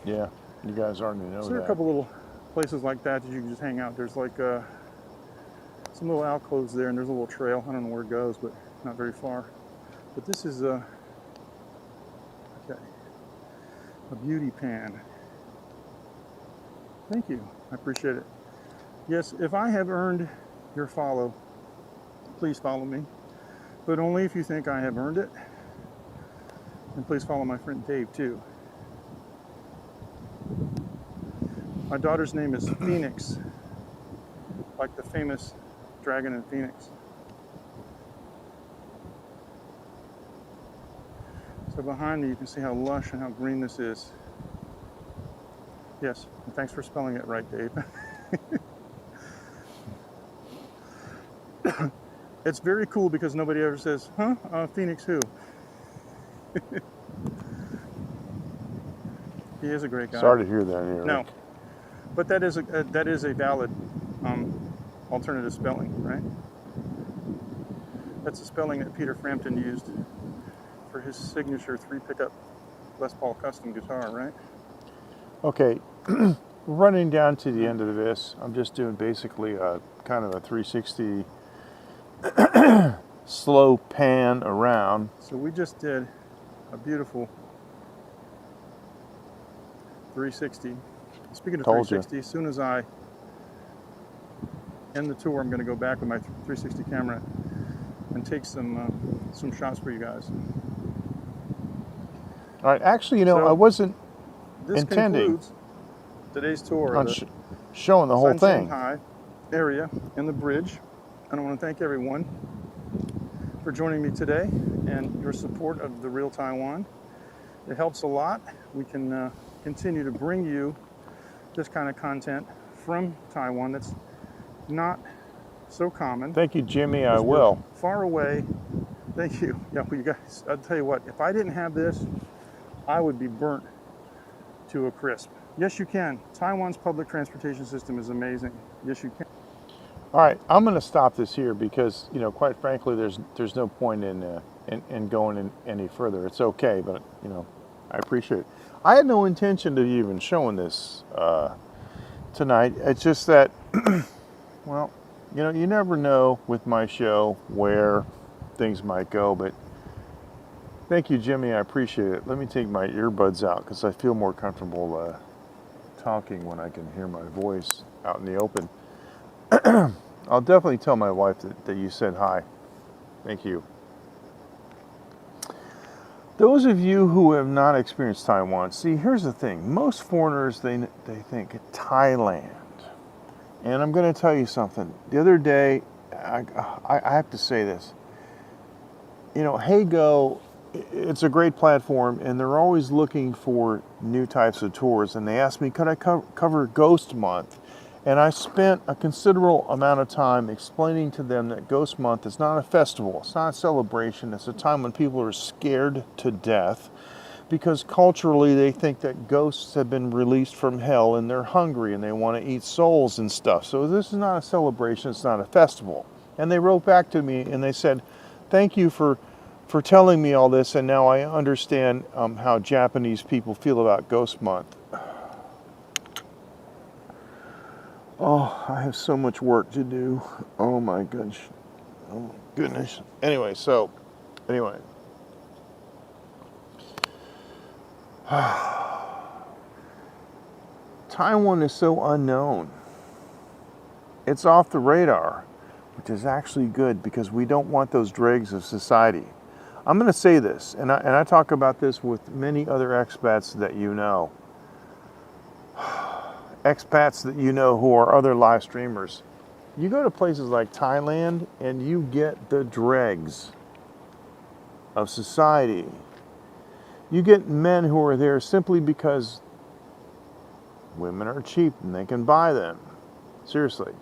Speaker 7: Yeah, you guys already know
Speaker 1: So there are
Speaker 7: that.
Speaker 1: a couple little places like that you can just hang out. There's like some little alcoves there, and there's a little trail. I don't know where it goes, but not very far. But this is okay, a beauty pan. Thank you. I appreciate it. Yes, if I have earned your follow, please follow me, but only if you think I have earned it. And please follow my friend Dave too. My daughter's name is Phoenix, like the famous dragon in Phoenix. So behind me you can see how lush and how green this is. Yes, and thanks for spelling it right, Dave. It's very cool because nobody ever says, huh? Phoenix who? He is a great guy.
Speaker 7: Sorry to hear that, Eric.
Speaker 1: No, but that is a valid alternative spelling, right? That's the spelling that Peter Frampton used for his signature 3-pickup Les Paul custom guitar, right?
Speaker 7: Okay, running down to the end of this, I'm just doing basically a kind of a 360 slow pan around.
Speaker 1: So we just did a beautiful 360. Speaking of
Speaker 7: Told you.
Speaker 1: 360, as soon as I end the tour, I'm going to go back with my 360 camera and take some shots for you guys.
Speaker 7: All right, actually, you know,
Speaker 1: So,
Speaker 7: I wasn't
Speaker 1: This
Speaker 7: intending
Speaker 1: concludes today's tour
Speaker 7: on
Speaker 1: of the
Speaker 7: showing the whole thing.
Speaker 1: High area and the bridge. And I want to thank everyone for joining me today and your support of The Real Taiwan. It helps a lot. We can continue to bring you this kind of content from Taiwan that's not so common.
Speaker 7: Thank you, Jimmy. I
Speaker 1: Because we're
Speaker 7: will.
Speaker 1: Far away. Thank you. Yeah, well, you guys, I'll tell you what, if I didn't have this, I would be burnt to a crisp. Yes, you can. Taiwan's public transportation system is amazing. Yes, you can.
Speaker 7: All right, I'm going to stop this here because, you know, quite frankly, there's no point in going any further. It's okay, but, you know, I appreciate it. I had no intention of even showing this tonight. It's just that, well, you know, you never know with my show where things might go, but thank you, Jimmy. I appreciate it. Let me take my earbuds out because I feel more comfortable talking when I can hear my voice out in the open. I'll definitely tell my wife that you said hi. Thank you. Those of you who have not experienced Taiwan, see, here's the thing. Most foreigners, they think Thailand. And I'm going to tell you something. The other day, I have to say this. You know, HeyGo, it's a great platform, and they're always looking for new types of tours. And they asked me, could I cover Ghost Month? And I spent a considerable amount of time explaining to them that Ghost Month is not a festival, it's not a celebration, it's a time when people are scared to death because culturally they think that ghosts have been released from hell and they're hungry and they want to eat souls and stuff. So this is not a celebration, it's not a festival. And they wrote back to me and they said, thank you for telling me all this, and now I understand how Japanese people feel about Ghost Month. Oh, I have so much work to do. Oh my gosh. Oh my goodness. Anyway. Taiwan is so unknown. It's off the radar, which is actually good because we don't want those dregs of society. I'm going to say this, and I talk about this with many other expats that you know. Expats that you know who are other live streamers. You go to places like Thailand and you get the dregs of society. You get men who are there simply because women are cheap and they can buy them. Seriously.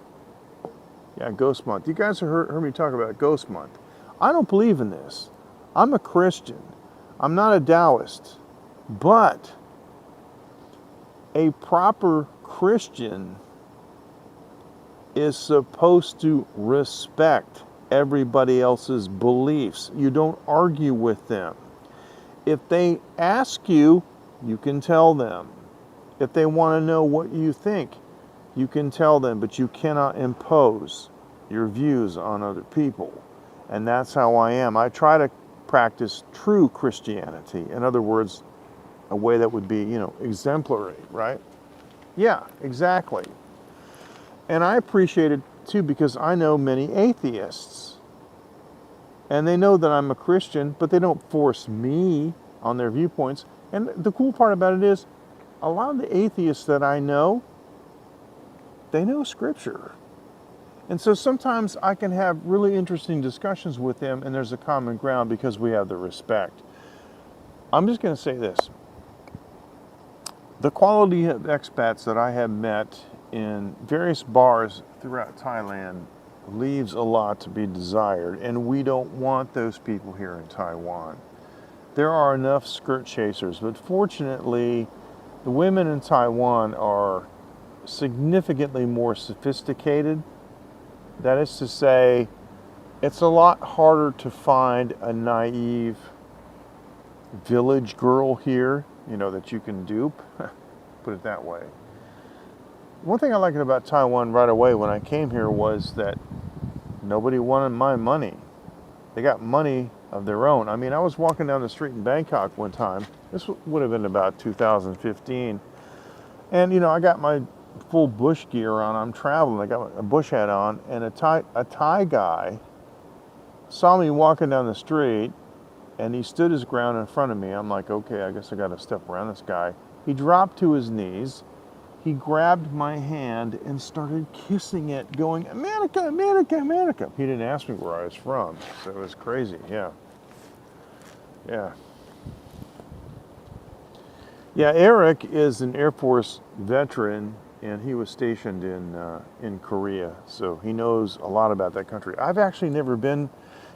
Speaker 7: Yeah, Ghost Month. You guys have heard me talk about Ghost Month. I don't believe in this. I'm a Christian. I'm not a Daoist. But a proper Christian is supposed to respect everybody else's beliefs. You don't argue with them. If they ask you, you can tell them. If they want to know what you think, you can tell them, but you cannot impose your views on other people. And that's how I am. I try to practice true Christianity. In other words, a way that would be, exemplary, right? Yeah, exactly. And I appreciate it too because I know many atheists. And they know that I'm a Christian, but they don't force me on their viewpoints. And the cool part about it is, a lot of the atheists that I know, they know Scripture. And so sometimes I can have really interesting discussions with them, and there's a common ground because we have the respect. I'm just going to say this. The quality of expats that I have met in various bars throughout Thailand leaves a lot to be desired, and we don't want those people here in Taiwan. There are enough skirt chasers, but fortunately, the women in Taiwan are significantly more sophisticated. That is to say, it's a lot harder to find a naive village girl here, that you can dupe, put it that way. One thing I liked about Taiwan right away when I came here was that nobody wanted my money. They got money of their own. I mean, I was walking down the street in Bangkok one time. This would have been about 2015. And, I got my full bush gear on. I'm traveling. I got a bush hat on. And a Thai guy saw me walking down the street, and he stood his ground in front of me. I'm like, okay, I guess I got to step around this guy. He dropped to his knees. He grabbed my hand and started kissing it, going, America, America, America. He didn't ask me where I was from, so it was crazy, yeah. Yeah. Yeah, Eric is an Air Force veteran, and he was stationed in Korea, so he knows a lot about that country. I've actually never been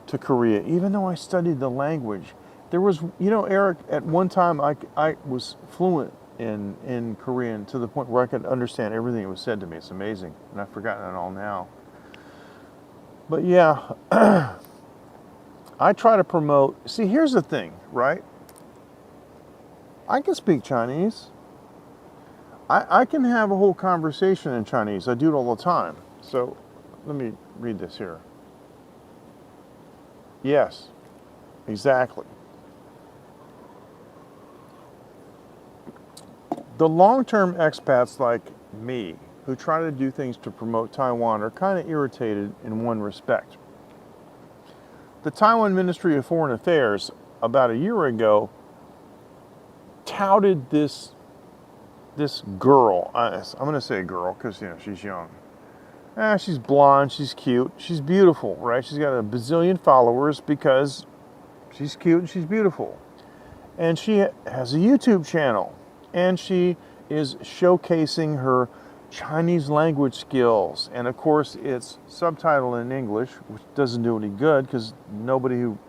Speaker 7: to Korea, even though I studied the language. There was, Eric, at one time I was fluent in Korean to the point where I could understand everything that was said to me. It's amazing, and I've forgotten it all now. But yeah, I try to promote. See, here's the thing, right? I can speak Chinese. I can have a whole conversation in Chinese. I do it all the time. So let me read this here. Yes, exactly. The long-term expats like me who try to do things to promote Taiwan are kind of irritated in one respect. The Taiwan Ministry of Foreign Affairs about a year ago touted this girl. I'm going to say girl because she's young. She's blonde, she's cute, she's beautiful, right? She's got a bazillion followers because she's cute and she's beautiful. And she has a YouTube channel. And she is showcasing her Chinese language skills. And of course, it's subtitled in English, which doesn't do any good because nobody who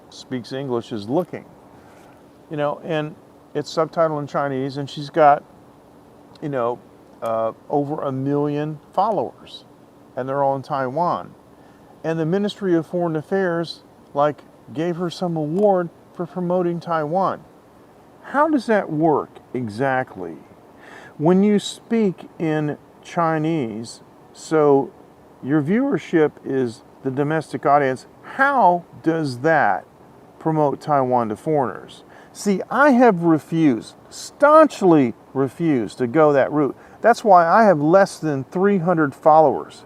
Speaker 7: speaks English is looking. And it's subtitled in Chinese, and she's got, over 1 million followers. And they're all in Taiwan. And the Ministry of Foreign Affairs, gave her some award for promoting Taiwan. How does that work exactly? When you speak in Chinese, so your viewership is the domestic audience, how does that promote Taiwan to foreigners? See, I have refused, staunchly refused to go that route. That's why I have less than 300 followers.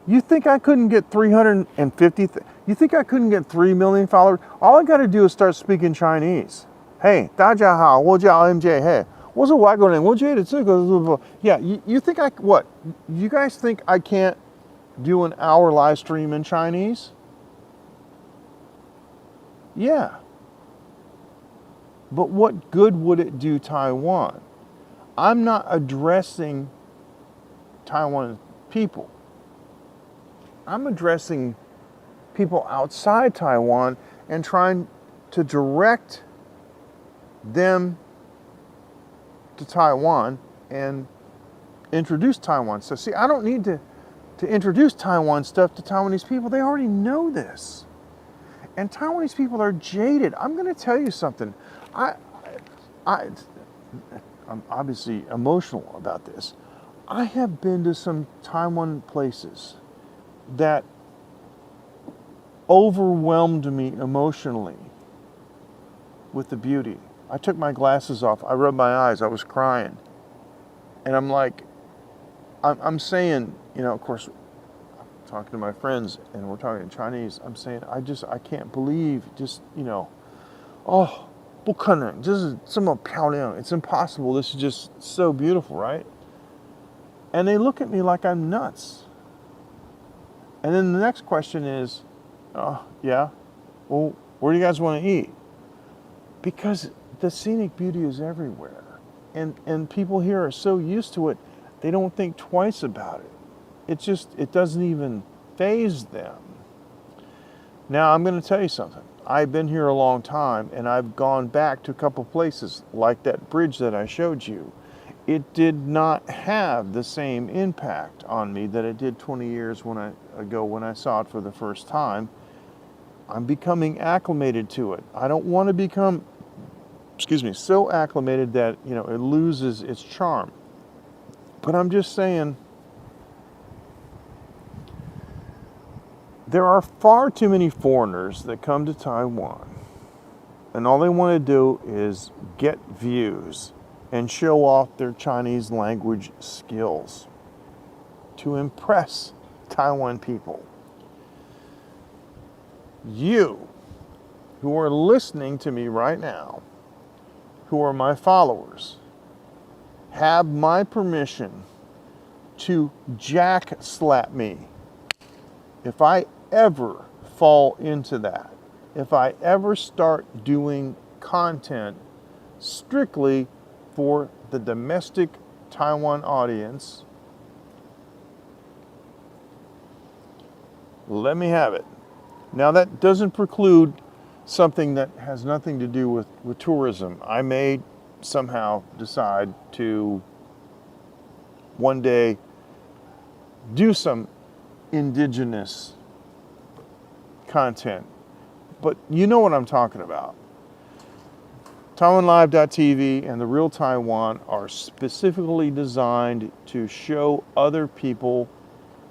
Speaker 7: You think I couldn't get 350? You think I couldn't get 3 million followers? All I got to do is start speaking Chinese. Hey, 大家好，我叫 MJ. Hey, 我是外国人，我觉得这个 Yeah, you think what? You guys think I can't do an hour live stream in Chinese? Yeah. But what good would it do Taiwan? I'm not addressing Taiwan people. I'm addressing people outside Taiwan and trying to direct them to Taiwan and introduce Taiwan stuff. See, I don't need to introduce Taiwan stuff to Taiwanese people. They already know this. And Taiwanese people are jaded. I'm going to tell you something. I'm obviously emotional about this. I have been to some Taiwan places that overwhelmed me emotionally with the beauty. I took my glasses off. I rubbed my eyes. I was crying. And I'm like, I'm saying, you know, of course, I'm talking to my friends and we're talking in Chinese. I'm saying, I can't believe just, you know, oh, 不可能，就是这么漂亮. It's impossible. This is just so beautiful, right? And they look at me like I'm nuts. And then the next question is, oh, yeah, well, where do you guys want to eat? Because the scenic beauty is everywhere. And people here are so used to it, they don't think twice about it. It doesn't even faze them. Now, I'm going to tell you something. I've been here a long time, and I've gone back to a couple places, like that bridge that I showed you. It did not have the same impact on me that it did 20 years ago when I saw it for the first time. I'm becoming acclimated to it. I don't want to become, so acclimated that, you know, it loses its charm. But I'm just saying, there are far too many foreigners that come to Taiwan, and all they want to do is get views and show off their Chinese language skills to impress Taiwan people. You, who are listening to me right now, who are my followers, have my permission to jack slap me if I ever fall into that, if I ever start doing content strictly for the domestic Taiwan audience, let me have it. Now, that doesn't preclude something that has nothing to do with tourism. I may somehow decide to one day do some indigenous content, but you know what I'm talking about. TaiwanLive.tv and The Real Taiwan are specifically designed to show other people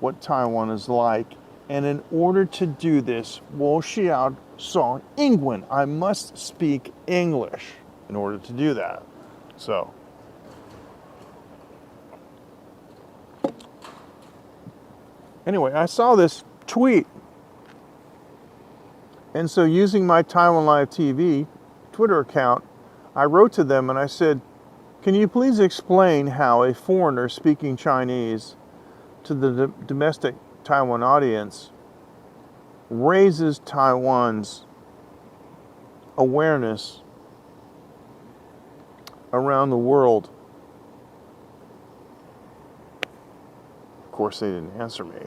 Speaker 7: what Taiwan is like, and in order to do this, 我需要说英文. I must speak English in order to do that. So, anyway, I saw this tweet. And so using my Taiwan Live TV Twitter account, I wrote to them and I said, can you please explain how a foreigner speaking Chinese to the domestic Taiwan audience raises Taiwan's awareness around the world? Of course, they didn't answer me.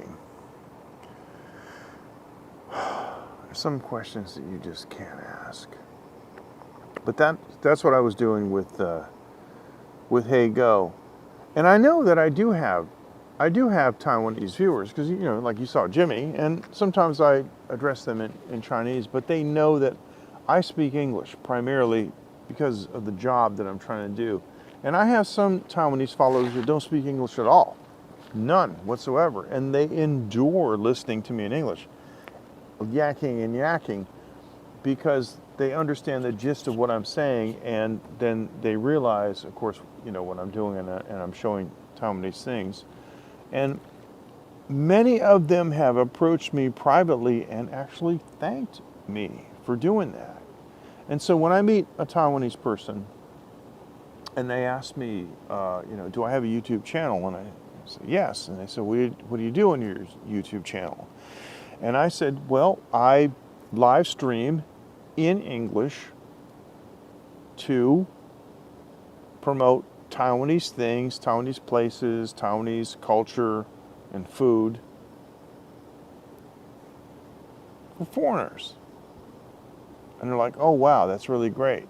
Speaker 7: Some questions that you just can't ask. But that's what I was doing with Hey Go. And I know that I do have Taiwanese viewers, because, you know, like you saw Jimmy, and sometimes I address them in Chinese, but they know that I speak English primarily because of the job that I'm trying to do. And I have some Taiwanese followers that don't speak English at all. None whatsoever. And they endure listening to me in English, yakking and yakking, because they understand the gist of what I'm saying, and then they realize, of course, what I'm doing, and I'm showing Taiwanese things. And many of them have approached me privately and actually thanked me for doing that. And so when I meet a Taiwanese person and they ask me, do I have a YouTube channel? And I say, yes. And they say, what do you do on your YouTube channel? And I said, well, I live stream in English to promote Taiwanese things, Taiwanese places, Taiwanese culture and food for foreigners. And they're like, oh, wow, that's really great.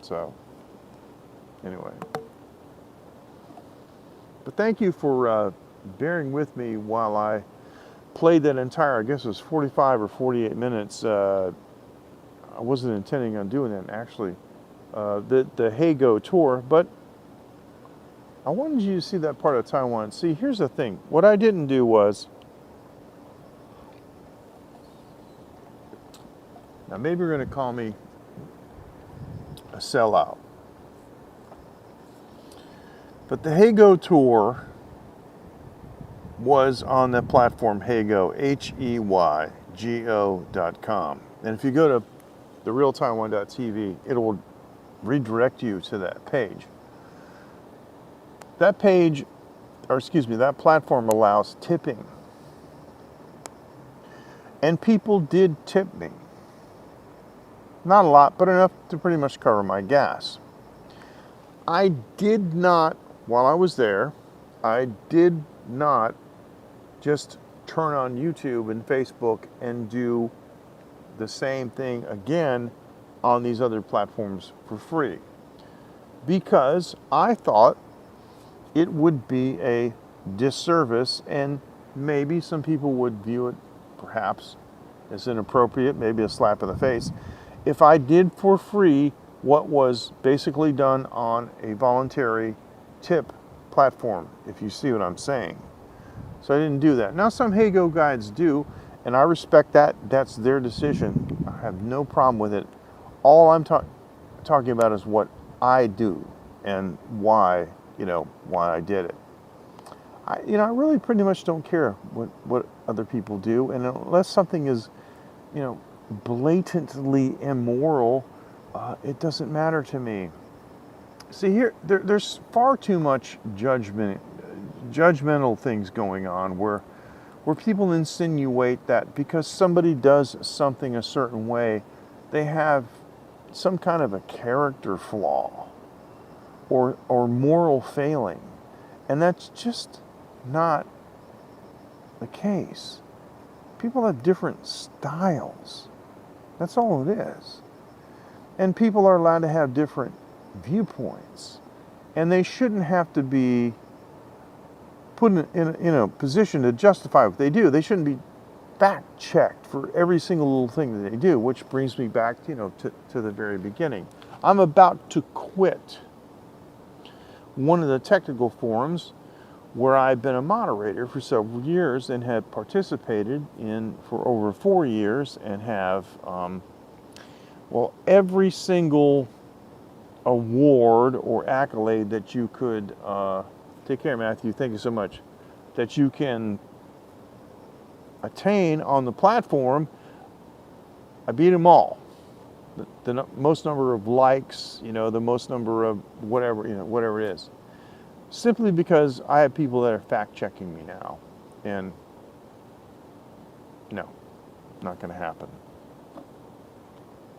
Speaker 7: So, anyway. But thank you for bearing with me while I played that entire, I guess it was 45 or 48 minutes. I wasn't intending on doing that, actually. The Hago tour, but I wanted you to see that part of Taiwan. See, here's the thing. What I didn't do was, now maybe you're going to call me a sellout, but the Hago tour was on the platform Heygo, HEYGO.com. And if you go to therealtaiwan.tv, it will redirect you to that page. That page, that platform allows tipping. And people did tip me. Not a lot, but enough to pretty much cover my gas. I did not, while I was there, I did not just turn on YouTube and Facebook and do the same thing again on these other platforms for free. Because I thought it would be a disservice, and maybe some people would view it perhaps as inappropriate, maybe a slap in the face, if I did for free what was basically done on a voluntary tip platform, if you see what I'm saying. So I didn't do that. Now some Hago guides do, and I respect that. That's their decision. I have no problem with it. All I'm talking about is what I do and why I did it. I really pretty much don't care what other people do, and unless something is, blatantly immoral, it doesn't matter to me. See, there's far too much judgmental things going on where people insinuate that because somebody does something a certain way, they have some kind of a character flaw or moral failing. And that's just not the case. People have different styles. That's all it is. And people are allowed to have different viewpoints. And they shouldn't have to be put in a position to justify what they do. They shouldn't be fact-checked for every single little thing that they do, which brings me back to the very beginning. I'm about to quit one of the technical forums where I've been a moderator for several years and have participated in for over 4 years and have, every single award or accolade that you could, take care, Matthew, thank you so much, that you can attain on the platform. I beat them all. The most number of likes, the most number of whatever it is. Simply because I have people that are fact-checking me now. And no, not going to happen.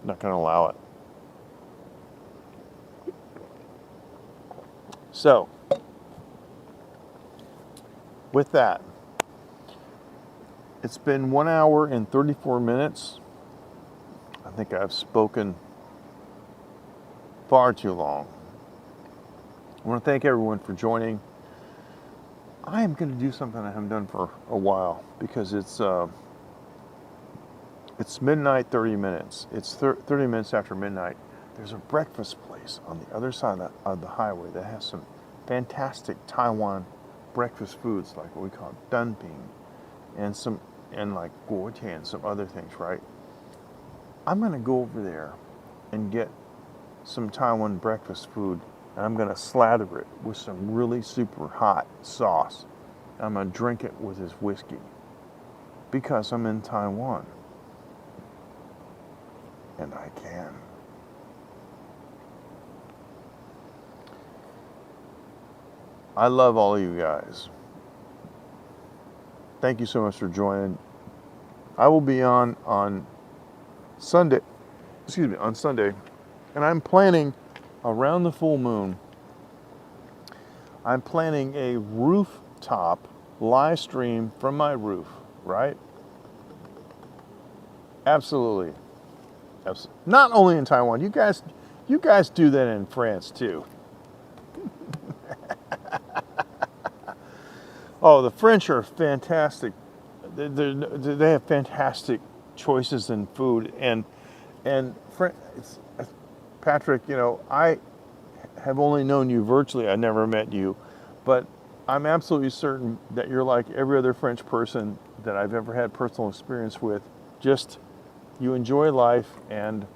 Speaker 7: Not going to allow it. So, with that, it's been 1 hour and 34 minutes. I think I've spoken far too long. I want to thank everyone for joining. I am going to do something I haven't done for a while because it's midnight, 30 minutes. It's 30 minutes after midnight. There's a breakfast place on the other side of the highway that has some fantastic Taiwan breakfast foods, like what we call dumping, and like guotian, some other things, right? I'm going to go over there and get some Taiwan breakfast food, and I'm going to slather it with some really super hot sauce. I'm going to drink it with his whiskey because I'm in Taiwan. And I can. I love all of you guys. Thank you so much for joining. I will be on Sunday, on Sunday, and I'm planning around the full moon. I'm planning a rooftop live stream from my roof, right? Absolutely. Not only in Taiwan, you guys do that in France too. Oh, the French are fantastic. They have fantastic choices in food, and Patrick, you know, I have only known you virtually. I never met you, but I'm absolutely certain that you're like every other French person that I've ever had personal experience with. Just you enjoy life, and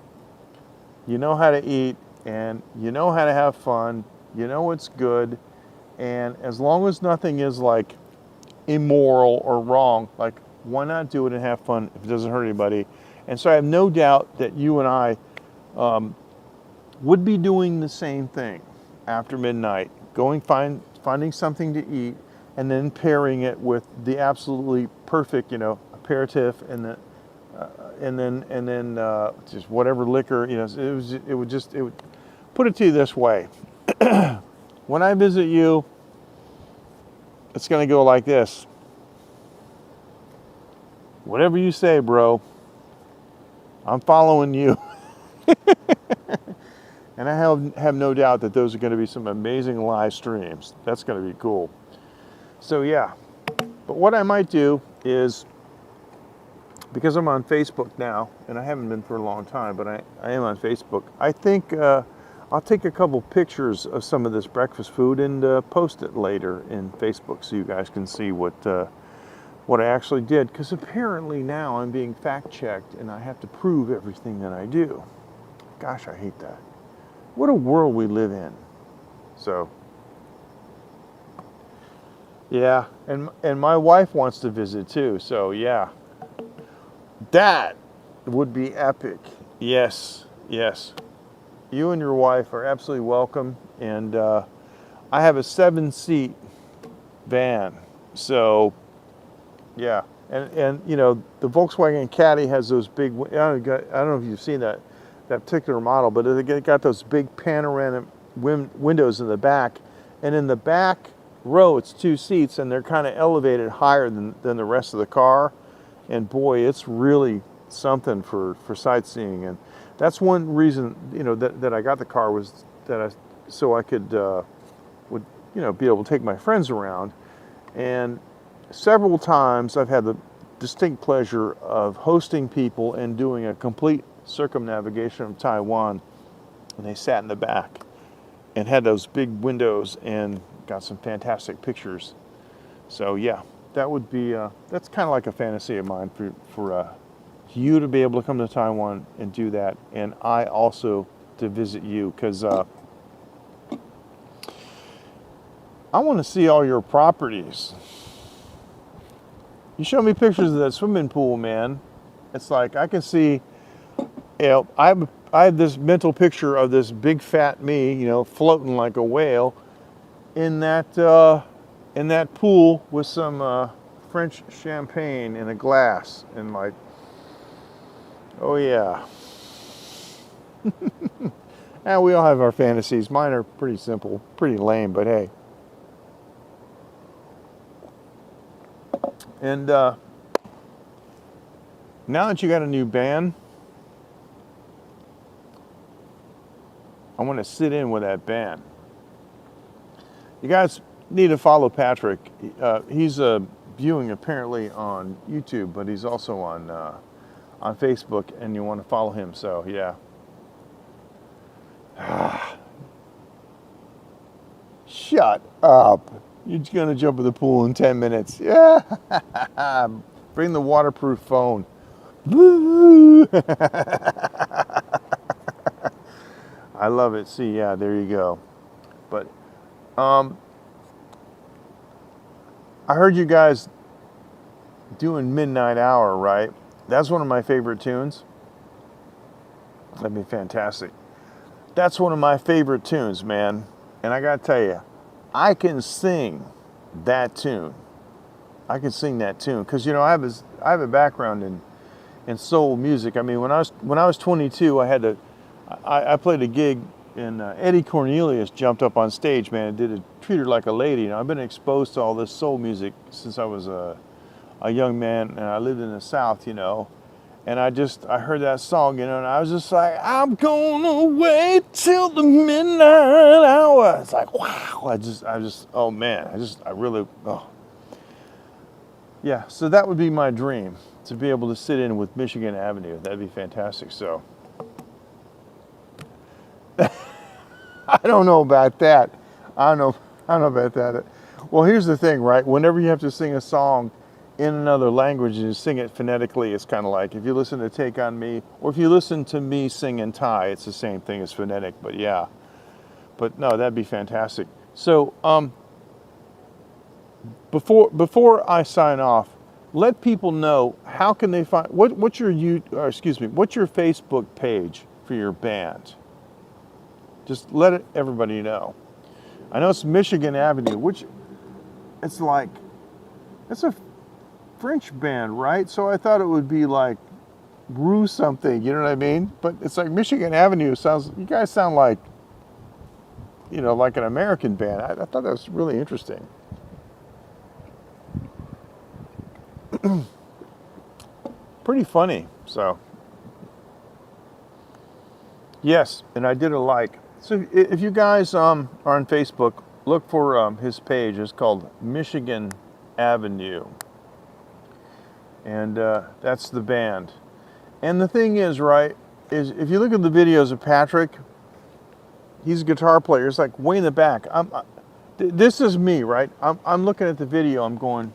Speaker 7: you know how to eat, and you know how to have fun. You know what's good, and as long as nothing is like immoral or wrong, like why not do it and have fun if it doesn't hurt anybody? And so I have no doubt that you and I would be doing the same thing after midnight, finding something to eat, and then pairing it with the absolutely perfect, you know, aperitif, and then just whatever liquor, you know. It would put it to you this way: when I visit you, it's going to go like this. Whatever you say, bro, I'm following you. And I have no doubt that those are going to be some amazing live streams. That's going to be cool. So yeah, but what I might do is, because I'm on Facebook now, and I haven't been for a long time, but I am on Facebook, I think I'll take a couple pictures of some of this breakfast food and post it later in Facebook so you guys can see what I actually did. Because apparently now I'm being fact-checked and I have to prove everything that I do. Gosh, I hate that. What a world we live in. So, yeah, and my wife wants to visit too, so yeah. That would be epic. Yes, yes. You and your wife are absolutely welcome, and I have a 7-seat van, so yeah. And you know, the Volkswagen Caddy has those big, I don't know if you've seen that particular model, but they got those big panoramic windows in the back, and in the back row it's 2 seats, and they're kind of elevated higher than the rest of the car, and boy, it's really something for sightseeing. And that's one reason, you know, that I got the car, was that so I could would, you know, be able to take my friends around. And several times I've had the distinct pleasure of hosting people and doing a complete circumnavigation of Taiwan, and they sat in the back and had those big windows and got some fantastic pictures. So yeah, that would be that's kind of like a fantasy of mine for you to be able to come to Taiwan and do that, and I also to visit you, because I want to see all your properties. You show me pictures of that swimming pool, man. It's like I can see, you know, I have this mental picture of this big fat me, you know, floating like a whale in that pool with some French champagne in a glass, and like, oh yeah. And we all have our fantasies. Mine are pretty simple, pretty lame, but hey. And now that you got a new band, I want to sit in with that band. You guys need to follow Patrick. He's viewing apparently on YouTube, but he's also on Facebook, and you want to follow him. So yeah. Shut up. You're gonna jump in the pool in 10 minutes. Yeah. Bring the waterproof phone. Woo! I love it. See, yeah, there you go. But I heard you guys doing Midnight Hour, right? That's one of my favorite tunes. That'd be fantastic. That's one of my favorite tunes, man. And I gotta tell you, I can sing that tune. I can sing that tune because you know I have a background in soul music. I mean, when I was 22, I played a gig and Eddie Cornelius jumped up on stage, man, and treated her like a lady. You know, I've been exposed to all this soul music since I was a young man, and I lived in the South, you know. And I heard that song, you know, and I was just like, I'm gonna wait till the midnight hour. It's like, wow. Oh man, I really, oh. Yeah, so that would be my dream, to be able to sit in with Michigan Avenue. That'd be fantastic. So, I don't know about that. I don't know about that. Well, here's the thing, right? Whenever you have to sing a song in another language and you sing it phonetically, it's kind of like if you listen to Take On Me, or if you listen to me sing in Thai, it's the same thing as phonetic, but yeah. But no, that'd be fantastic. So, before I sign off, let people know how can they find what's your Facebook page for your band. Just let everybody know. I know it's Michigan Avenue, which it's a French band, right? So I thought it would be like Rue something, you know what I mean? But it's like Michigan Avenue you guys sound like, you know, like an American band. I thought that was really interesting. Pretty funny, so. Yes, and I did a like. So if you guys are on Facebook, look for his page. It's called Michigan Avenue. And that's the band. And the thing is, right, is if you look at the videos of Patrick, he's a guitar player. It's like way in the back. This is me, right? I'm looking at the video. I'm going,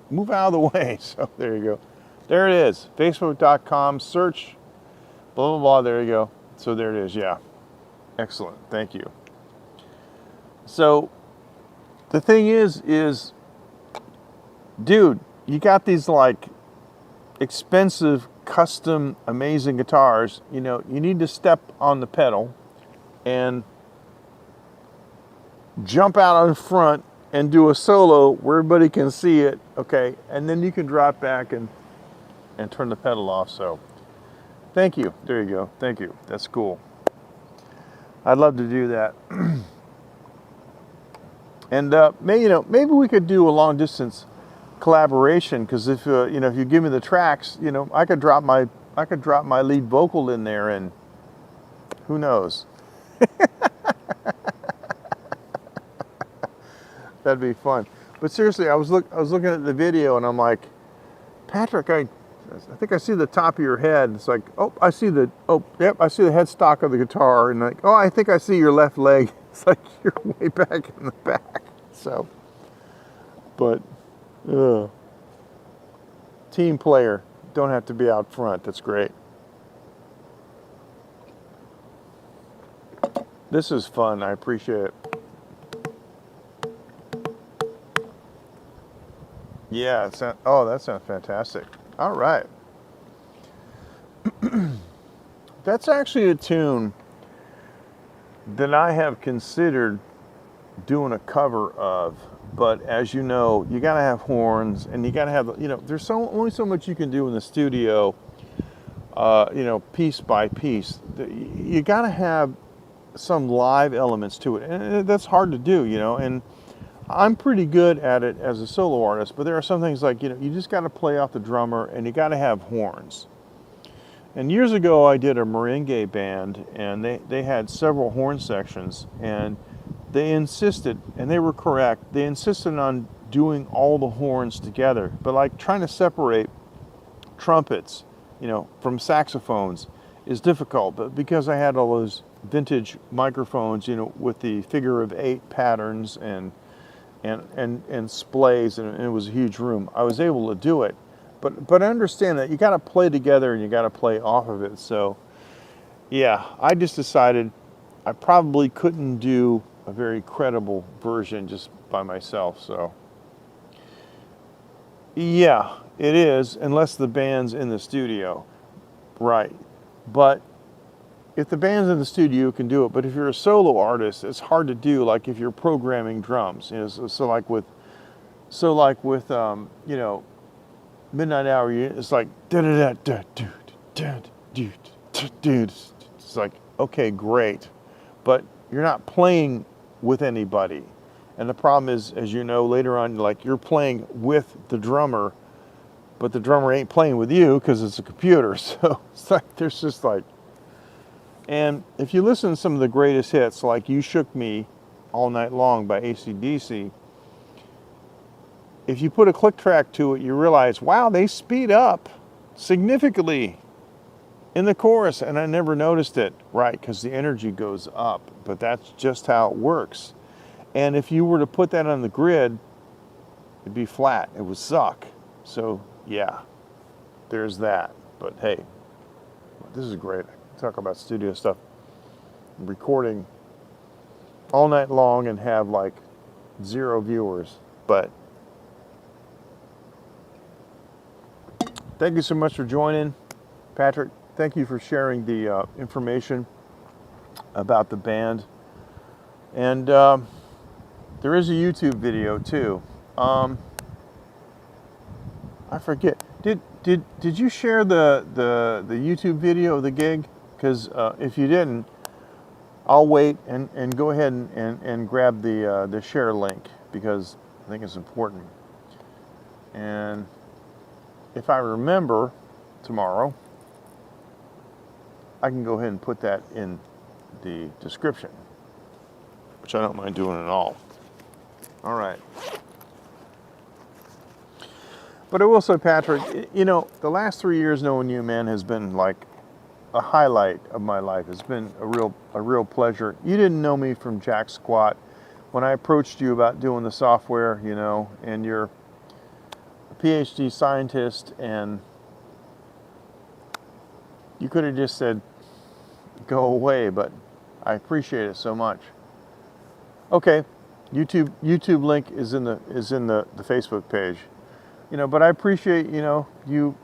Speaker 7: move out of the way. So there you go. There it is. Facebook.com, search, blah, blah, blah. There you go. So there it is. Yeah. Excellent. Thank you. So the thing is, dude, you got these like expensive, custom, amazing guitars. You know, you need to step on the pedal and jump out in front and do a solo where everybody can see it, okay? And then you can drop back and turn the pedal off. So thank you. There you go. Thank you. That's cool. I'd love to do that. And maybe we could do a long distance collaboration, because if if you give me the tracks, you know, I could drop my lead vocal in there, and who knows. That'd be fun. But seriously, I was looking at the video and I'm like, Patrick, I think I see the top of your head. It's like, I see the headstock of the guitar, and like, I think I see your left leg. It's like you're way back in the back. So, but team player, don't have to be out front. That's great. This is fun. I appreciate it. Yeah, that sounds fantastic. All right. That's actually a tune that I have considered doing a cover of, but as you know, you got to have horns, and you got to have, there's only so much you can do in the studio, piece by piece. You got to have some live elements to it, and that's hard to do, and I'm pretty good at it as a solo artist, but there are some things like, you just got to play off the drummer, and you got to have horns. And years ago, I did a merengue band, and they had several horn sections, and they insisted, and they were correct, they insisted on doing all the horns together, but like trying to separate trumpets, from saxophones is difficult. But because I had all those vintage microphones, with the figure of 8 patterns and and splays, and it was a huge room. I was able to do it, but I understand that you got to play together and you got to play off of it. So yeah, I just decided I probably couldn't do a very credible version just by myself. So yeah, it is, unless the band's in the studio, right? But if the band's in the studio, you can do it. But if you're a solo artist, it's hard to do. Like if you're programming drums, you know. So like with you know, Midnight Hour, it's like da da da da da da da. It's like, okay, great, but you're not playing with anybody. And the problem is, as you know, later on, like you're playing with the drummer, but the drummer ain't playing with you because it's a computer. So it's like there's just like. And if you listen to some of the greatest hits, like You Shook Me All Night Long by AC/DC, if you put a click track to it, you realize, wow, they speed up significantly in the chorus. And I never noticed it, right, because the energy goes up. But that's just how it works. And if you were to put that on the grid, it'd be flat. It would suck. So, yeah, there's that. But hey, this is great. Talk about studio stuff, recording all night long and have like 0 viewers. But thank you so much for joining, Patrick. Thank you for sharing the information about the band. And there is a YouTube video too. I forget. Did you share the YouTube video of the gig? Because if you didn't, I'll wait and go ahead and grab the share link, because I think it's important. And if I remember tomorrow, I can go ahead and put that in the description, which I don't mind doing at all. All right. But I will say, Patrick, you know, the last 3 years knowing you, man, has been like a highlight of my life. It's been a real pleasure. You didn't know me from jack squat when I approached you about doing the software, you know, and you're a PhD scientist, and you could have just said, go away, but I appreciate it so much. Okay, YouTube link is in the Facebook page. You know, but I appreciate, you know, you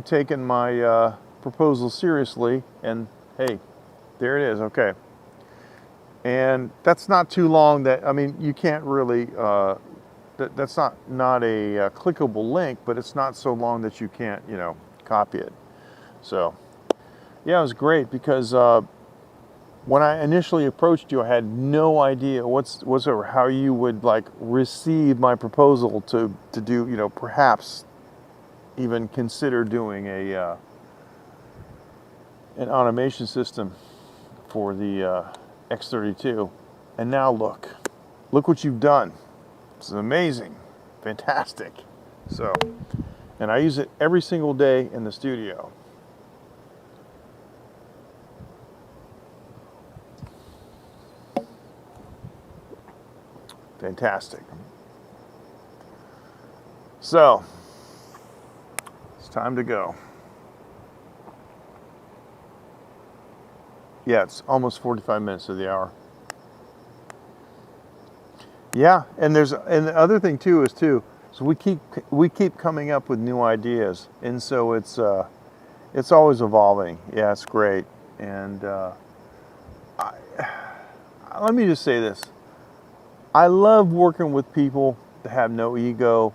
Speaker 7: taking my proposal seriously, and hey, there it is. Okay, and that's not too long. That, I mean, you can't really. That's not a clickable link, but it's not so long that you can't, you know, copy it. So, yeah, it was great, because when I initially approached you, I had no idea whatsoever how you would like receive my proposal to do, you know, perhaps even consider doing an automation system for the X32. And now look what you've done. It's amazing, fantastic. So, and I use it every single day in the studio. Fantastic. So, it's time to go. Yeah, it's almost 45 minutes of the hour. Yeah, and the other thing too is so we keep coming up with new ideas, and so it's always evolving. Yeah, it's great. And let me just say this. I love working with people that have no ego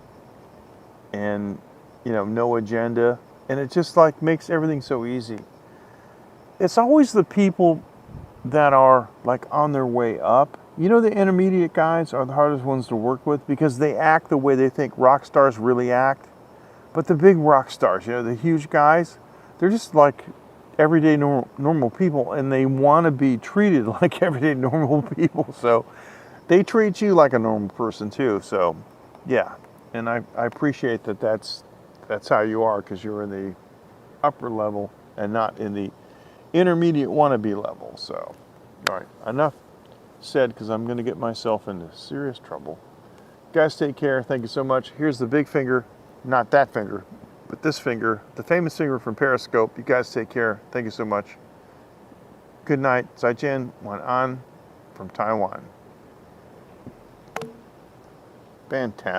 Speaker 7: and, you know, no agenda, and it just like makes everything so easy. It's always the people that are like on their way up. You know, the intermediate guys are the hardest ones to work with, because they act the way they think rock stars really act. But the big rock stars, you know, the huge guys, they're just like everyday normal people, and they want to be treated like everyday normal people. So they treat you like a normal person too. So yeah, and I appreciate that's how you are, because you're in the upper level and not in the intermediate wannabe level. So, all right, enough said, because I'm going to get myself into serious trouble Guys, take care. Thank you so much. Here's the big finger, not that finger, but this finger, the famous finger from Periscope. You guys take care. Thank you so much. Good night. 再见. Wan An from Taiwan. Fantastic.